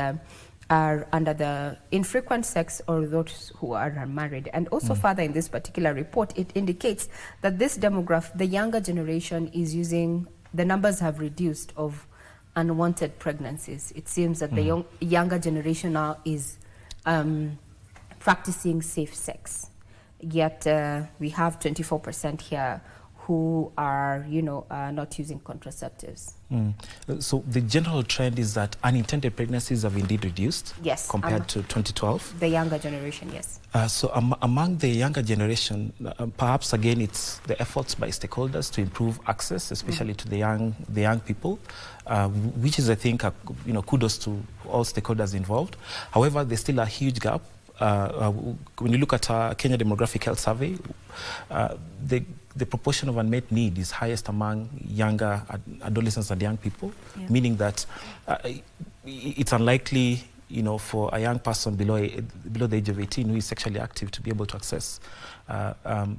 are under the infrequent sex or those who are unmarried. And also further in this particular report, it indicates that this demographic, the younger generation, is using, the numbers have reduced of unwanted pregnancies. It seems that the younger generation now is practicing safe sex. Yet we have 24% here who are, not using contraceptives. So the general trend is that unintended pregnancies have indeed reduced, yes, compared to 2012. The younger generation, yes. So among the younger generation, perhaps again it's the efforts by stakeholders to improve access, especially to the young people, which is, I think, kudos to all stakeholders involved. However, there's still a huge gap. When you look at our Kenya Demographic Health Survey, the proportion of unmet need is highest among younger adolescents and young people, meaning that it's unlikely, for a young person below the age of 18 who is sexually active to be able to access an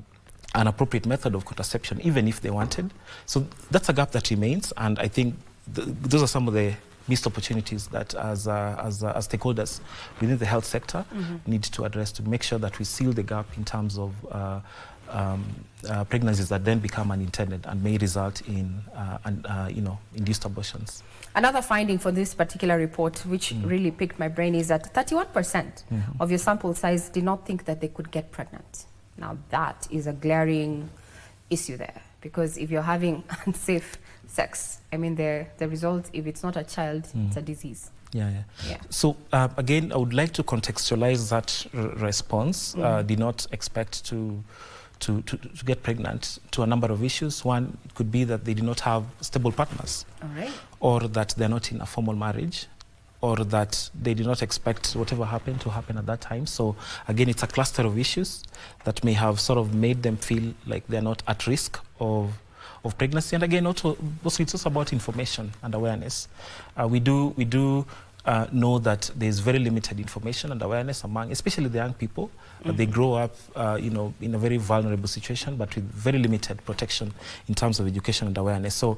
appropriate method of contraception, even if they wanted. So that's a gap that remains, and I think those are some of the missed opportunities that as stakeholders within the health sector need to address to make sure that we seal the gap in terms of pregnancies that then become unintended and may result in induced abortions. Another finding for this particular report, which really piqued my brain, is that 31% of your sample size did not think that they could get pregnant. Now that is a glaring issue there, because if you're having unsafe sex, I mean, the result, if it's not a child, it's a disease. Yeah. So again, I would like to contextualize that response. Did not expect to get pregnant to a number of issues. One, it could be that they do not have stable partners, or that they're not in a formal marriage, or that they do not expect whatever happened to happen at that time. So again, it's a cluster of issues that may have sort of made them feel like they're not at risk of pregnancy. And again, also it's also about information and awareness. We do know that there's very limited information and awareness among, especially the young people. They grow up, in a very vulnerable situation, but with very limited protection in terms of education and awareness. So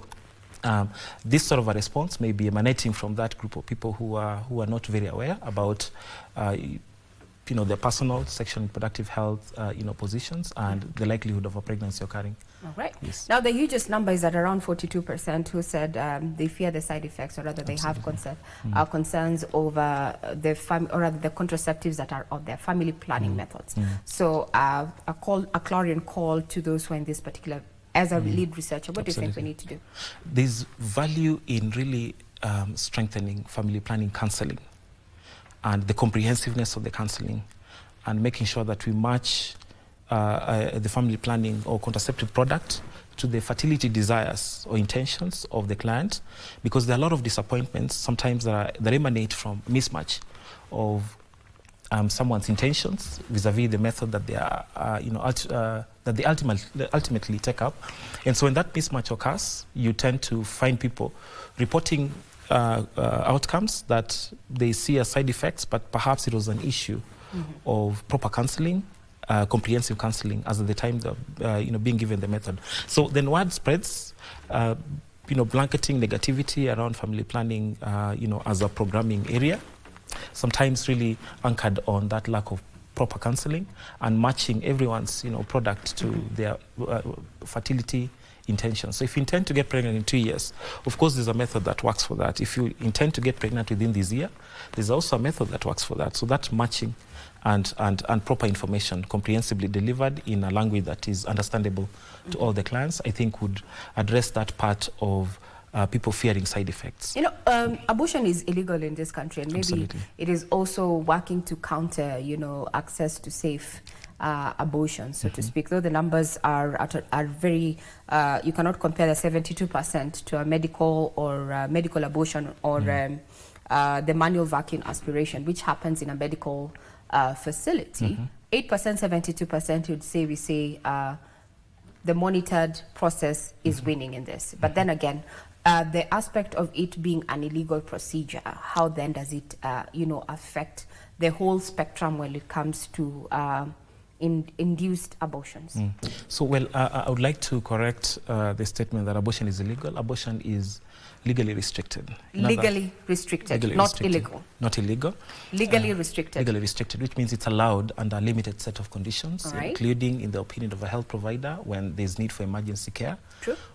this sort of a response may be emanating from that group of people who are not very aware about their personal sexual and reproductive health positions and the likelihood of a pregnancy occurring. All right. Yes. Now the hugest number is at around 42% who said they fear the side effects, or rather they have concerns over the contraceptives that are out there, family planning methods. So a clarion call to those who are in this particular, as a lead researcher, what do you think we need to do? There's value in really strengthening family planning counseling and the comprehensiveness of the counseling, and making sure that we match the family planning or contraceptive product to the fertility desires or intentions of the client, because there are a lot of disappointments sometimes that emanate from mismatch of someone's intentions vis-a-vis the method that they are, that they ultimately take up. And so when that mismatch occurs, you tend to find people reporting outcomes that they see as side effects, but perhaps it was an issue of proper counseling, comprehensive counseling, as at the time being given the method. So then word spreads, blanketing negativity around family planning, as a programming area, sometimes really anchored on that lack of proper counseling and matching everyone's product to their fertility intentions. So if you intend to get pregnant in 2 years, of course there's a method that works for that. If you intend to get pregnant within this year, there's also a method that works for that. So that matching and proper information comprehensively delivered in a language that is understandable to all the clients, I think would address that part of people fearing side effects. Abortion is illegal in this country, and maybe it is also working to counter, access to safe abortion, so to speak. Though the numbers are very, you cannot compare the 72% to a medical or medical abortion or the manual vacuum aspiration, which happens in a medical facility. 8%, 72% would say, the monitored process is winning in this. But then again, the aspect of it being an illegal procedure, how then does it, affect the whole spectrum when it comes to induced abortions? So, well, I would like to correct the statement that abortion is illegal. Abortion is legally restricted. Legally restricted, not illegal. Not illegal. Legally restricted. Legally restricted, which means it's allowed under a limited set of conditions, including in the opinion of a health provider when there's need for emergency care,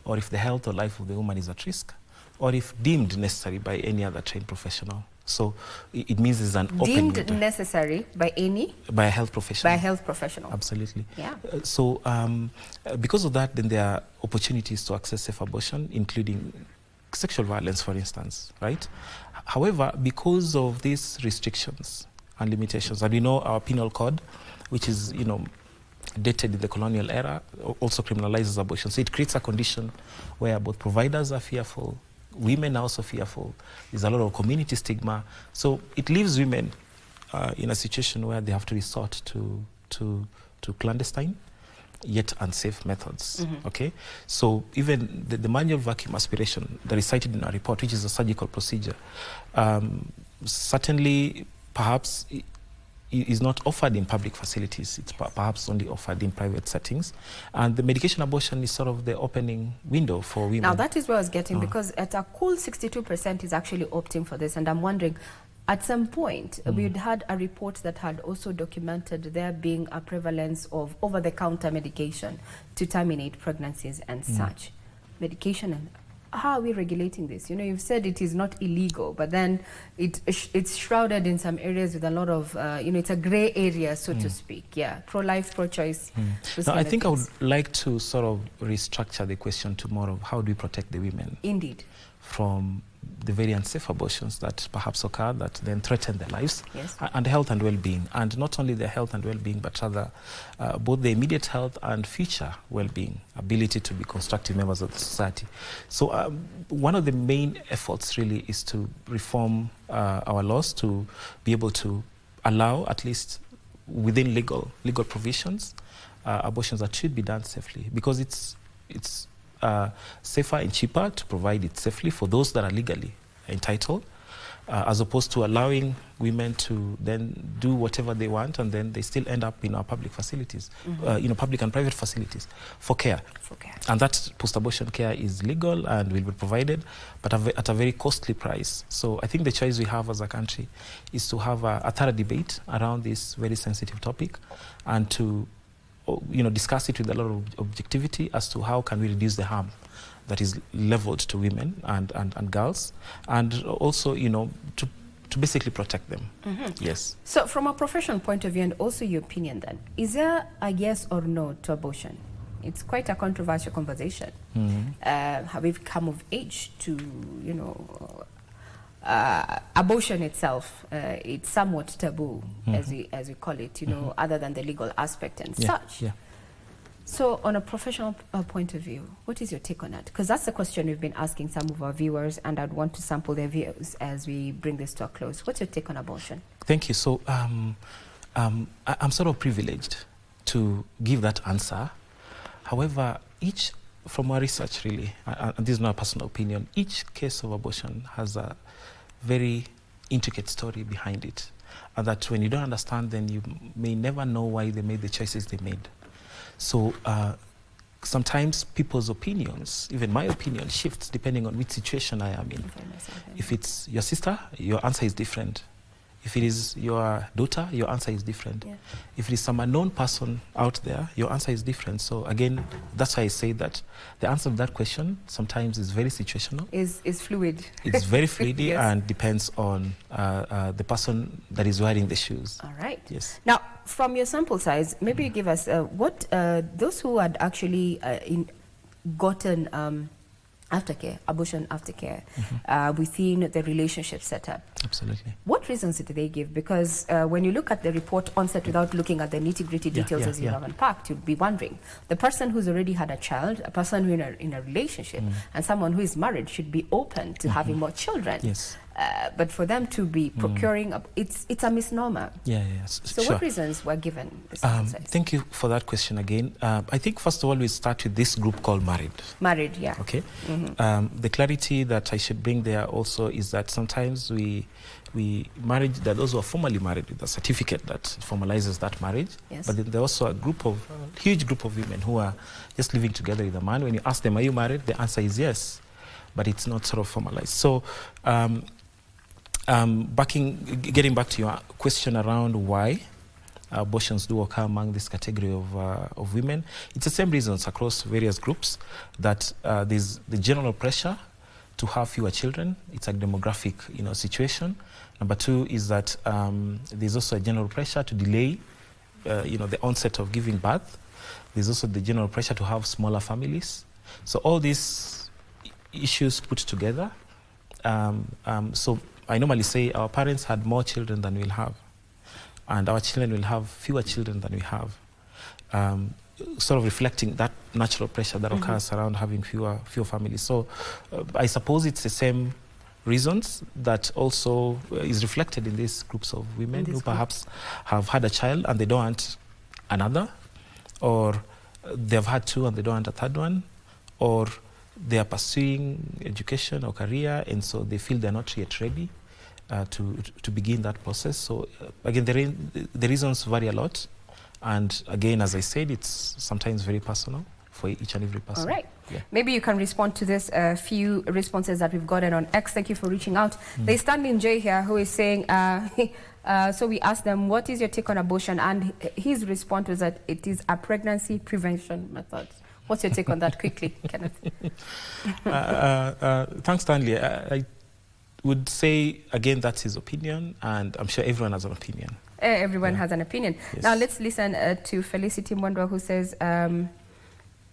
or if the health or life of the woman is at risk, or if deemed necessary by any other trained professional. So it means it's an open deemed necessary by any? By a health professional. By a health professional. Absolutely. Yeah. So because of that, then there are opportunities to access safe abortion, including sexual violence, for instance, right? However, because of these restrictions and limitations, and we know our penal code, which is, dated in the colonial era, also criminalizes abortion. So it creates a condition where both providers are fearful, women are also fearful. There's a lot of community stigma. So it leaves women in a situation where they have to resort to clandestine, yet unsafe methods. Okay, so even the manual vacuum aspiration that is cited in our report, which is a surgical procedure, certainly perhaps is not offered in public facilities. It's perhaps only offered in private settings, and the medication abortion is sort of the opening window for women. Now that is where I was getting, because at a cool 62% is actually opting for this, and I'm wondering, at some point, we'd had a report that had also documented there being a prevalence of over-the-counter medication to terminate pregnancies and such. Medication, and how are we regulating this? You've said it is not illegal, but then it's shrouded in some areas with a lot of, it's a gray area, so to speak. Yeah, pro-life, pro-choice. Now, I think I would like to sort of restructure the question to more of how do we protect the women? Indeed. From the very unsafe abortions that perhaps occur that then threaten their lives, yes, and health and well-being, and not only their health and well-being, but rather both the immediate health and future well-being, ability to be constructive members of the society. So one of the main efforts really is to reform our laws to be able to allow, at least within legal provisions, abortions that should be done safely, because it's safer and cheaper to provide it safely for those that are legally entitled, as opposed to allowing women to then do whatever they want, and then they still end up in our public facilities, public and private facilities for care. And that post-abortion care is legal and will be provided, but at a very costly price. So I think the choice we have as a country is to have a thorough debate around this very sensitive topic, and to discuss it with a lot of objectivity as to how can we reduce the harm that is leveled to women and girls, and also, to basically protect them. Yes. So from a professional point of view, and also your opinion then, is there a yes or no to abortion? It's quite a controversial conversation. Have we come of age to, abortion itself, it's somewhat taboo, as we call it, other than the legal aspect and such. Yeah. So on a professional point of view, what is your take on that? Because that's the question we've been asking some of our viewers, and I'd want to sample their views as we bring this to a close. What's your take on abortion? Thank you. So I'm sort of privileged to give that answer. However, from our research really, and this is not a personal opinion, each case of abortion has a very intricate story behind it, and that when you don't understand, then you may never know why they made the choices they made. So sometimes people's opinions, even my opinion, shifts depending on which situation I am in. If it's your sister, your answer is different. If it is your daughter, your answer is different. Yeah. If it is some unknown person out there, your answer is different. So again, that's why I say that the answer to that question sometimes is very situational. Is fluid. It's very fluid. Yes. And depends on the person that is wearing the shoes. All right. Yes. Now, from your sample size, maybe you give us what those who had actually gotten aftercare, abortion aftercare, within the relationship setup. Absolutely. What reasons did they give? Because when you look at the report onset without looking at the nitty-gritty details as you have unpacked, you'd be wondering, the person who's already had a child, a person who's in a relationship, and someone who is married should be open to having more children. Yes. But for them to be procuring, it's a misnomer. So sure. what reasons were given? Thank you for that question again. I think first of all we start with this group called married. Married, yeah. Okay. The clarity that I should bring there also is that sometimes we marriage, there are those who are formally married with a certificate that formalizes that marriage. Yes. But then there are also a huge group of women who are just living together with a man. When you ask them, are you married? The answer is yes, but it's not sort of formalized. So getting back to your question around why abortions do occur among this category of women, it's the same reasons across various groups, that there's the general pressure to have fewer children. It's a demographic, situation. Number two is that there's also a general pressure to delay, the onset of giving birth. There's also the general pressure to have smaller families. So all these issues put together. So I normally say our parents had more children than we'll have, and our children will have fewer children than we have. Sort of reflecting that natural pressure that occurs around having fewer families. So I suppose it's the same reasons that also is reflected in these groups of women who perhaps have had a child and they don't want another, or they've had two and they don't want a third one, or they are pursuing education or career and so they feel they're not yet ready to begin that process. So again, the reasons vary a lot. And again, as I said, it's sometimes very personal for each and every person. All right. Yeah. Maybe you can respond to this few responses that we've gotten on X. Thank you for reaching out. There's Stanley J here who is saying, so we asked them, what is your take on abortion? And his response was that it is a pregnancy prevention method. What's your take on that quickly, Kenneth? Thanks, Stanley. I would say, again, that's his opinion, and I'm sure everyone has an opinion. Everyone has an opinion. Yes. Now let's listen to Felicity Mwandwa, who says,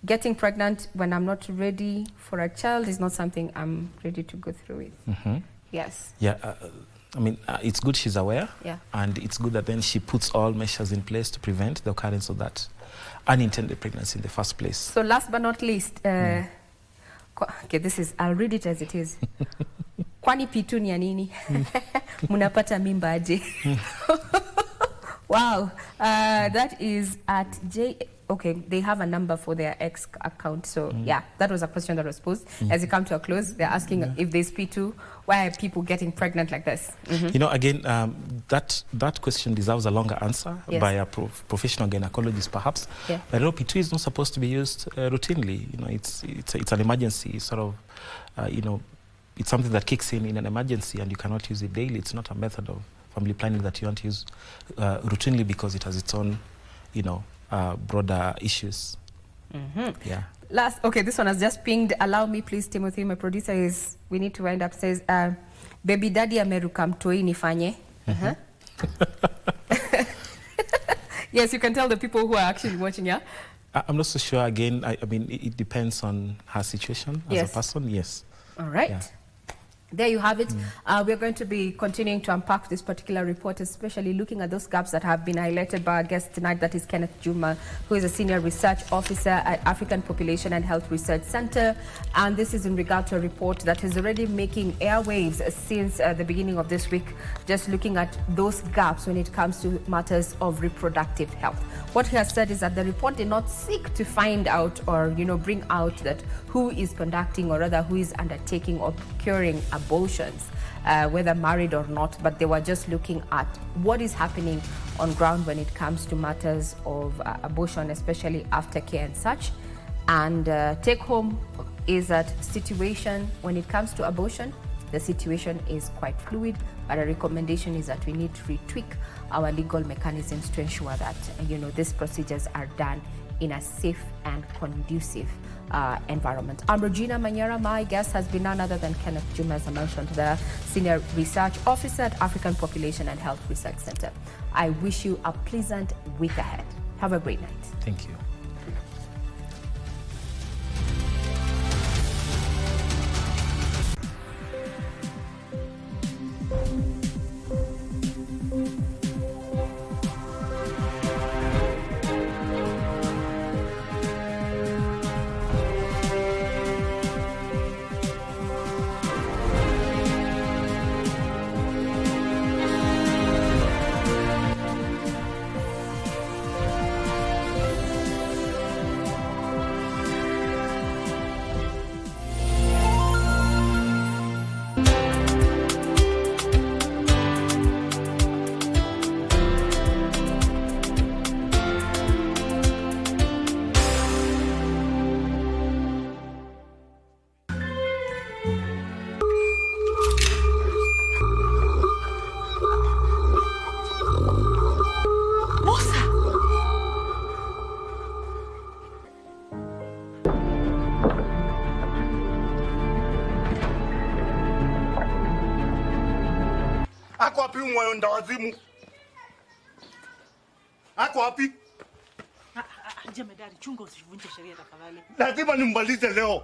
getting pregnant when I'm not ready for a child is not something I'm ready to go through with. Yes. Yeah, I mean, it's good she's aware. Yeah. And it's good that then she puts all measures in place to prevent the occurrence of that unintended pregnancy in the first place. So last but not least, okay, I'll read it as it is. Kwani pitu ni ya nini? Munapata mimba aje? Wow, that is at J. Okay, they have a number for their X account. So yeah, that was a question that was posed. As we come to a close, they're asking if there's P2, why are people getting pregnant like this? Again, that question deserves a longer answer by a professional gynecologist, perhaps. Yeah. But P2 is not supposed to be used routinely. It's an emergency sort of. It's something that kicks in an emergency, and you cannot use it daily. It's not a method of family planning that you want to use routinely because it has its own, broader issues. Yeah. Last, okay, this one has just pinged. Allow me, please, Timothy. My producer is. We need to wind up. Says, baby daddy ameruka mtoi nifanye. Yes, you can tell the people who are actually watching. Yeah. I'm not so sure. Again, I mean, it depends on her situation as a person. Yes. All right. Yeah. There you have it. We're going to be continuing to unpack this particular report, especially looking at those gaps that have been highlighted by our guest tonight, that is Kenneth Juma, who is a Senior Research Officer at African Population and Health Research Center. And this is in regard to a report that is already making airwaves since the beginning of this week, just looking at those gaps when it comes to matters of reproductive health. What he has said is that the report did not seek to find out or, bring out that who is conducting or rather who is undertaking or procuring abortions, whether married or not, but they were just looking at what is happening on ground when it comes to matters of abortion, especially aftercare and such. And take home is that situation when it comes to abortion, the situation is quite fluid, but a recommendation is that we need to retweak our legal mechanisms to ensure that these procedures are done in a safe and conducive environment. I'm Regina Manyara. My guest has been none other than Kenneth Juma, as I mentioned, the Senior Research Officer at African Population and Health Research Center. I wish you a pleasant week ahead. Have a great night. Thank you. Ako wapi mwenda wazimu? Ako wapi? Jemedari, chunga usivunje sheria tafadhali. Lazima nimmalize leo.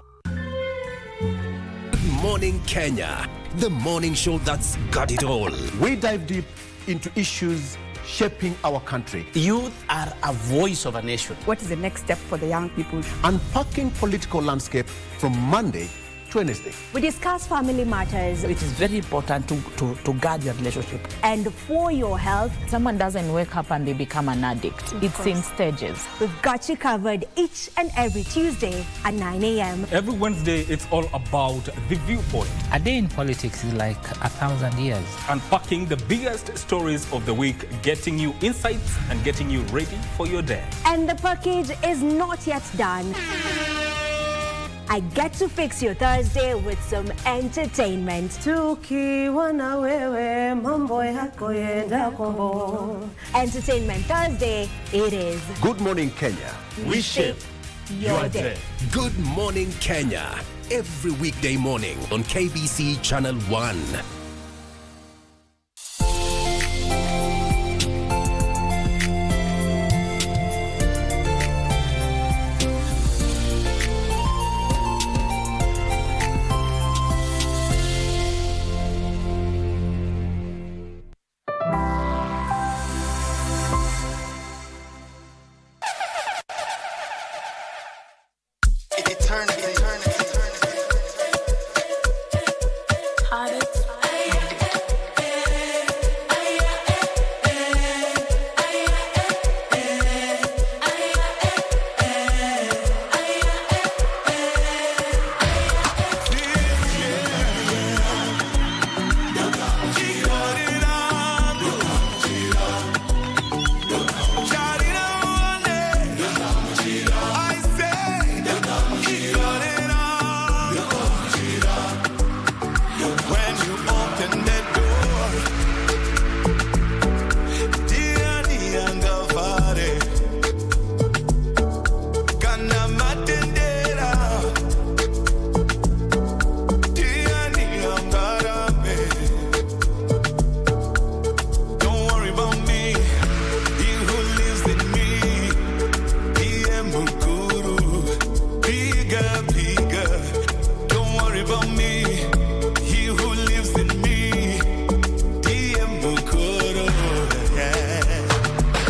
Good morning, Kenya. The morning show that's got it all. We dive deep into issues shaping our country. Youth are a voice of a nation. What is the next step for the young people? Unpacking political landscape from Monday to Wednesday. We discuss family matters. It is very important to guard your relationship. And for your health. Someone doesn't wake up and they become an addict. It's in stages. We've got you covered each and every Tuesday at 9 a.m. Every Wednesday, it's all about The Viewpoint. A day in politics is like 1,000 years. Unpacking the biggest stories of the week, getting you insights and getting you ready for your day. And the package is not yet done. I get to fix your Thursday with some entertainment. Entertainment Thursday, it is. Good morning, Kenya. We shape your day. Good morning, Kenya. Every weekday morning on KBC Channel 1. Hot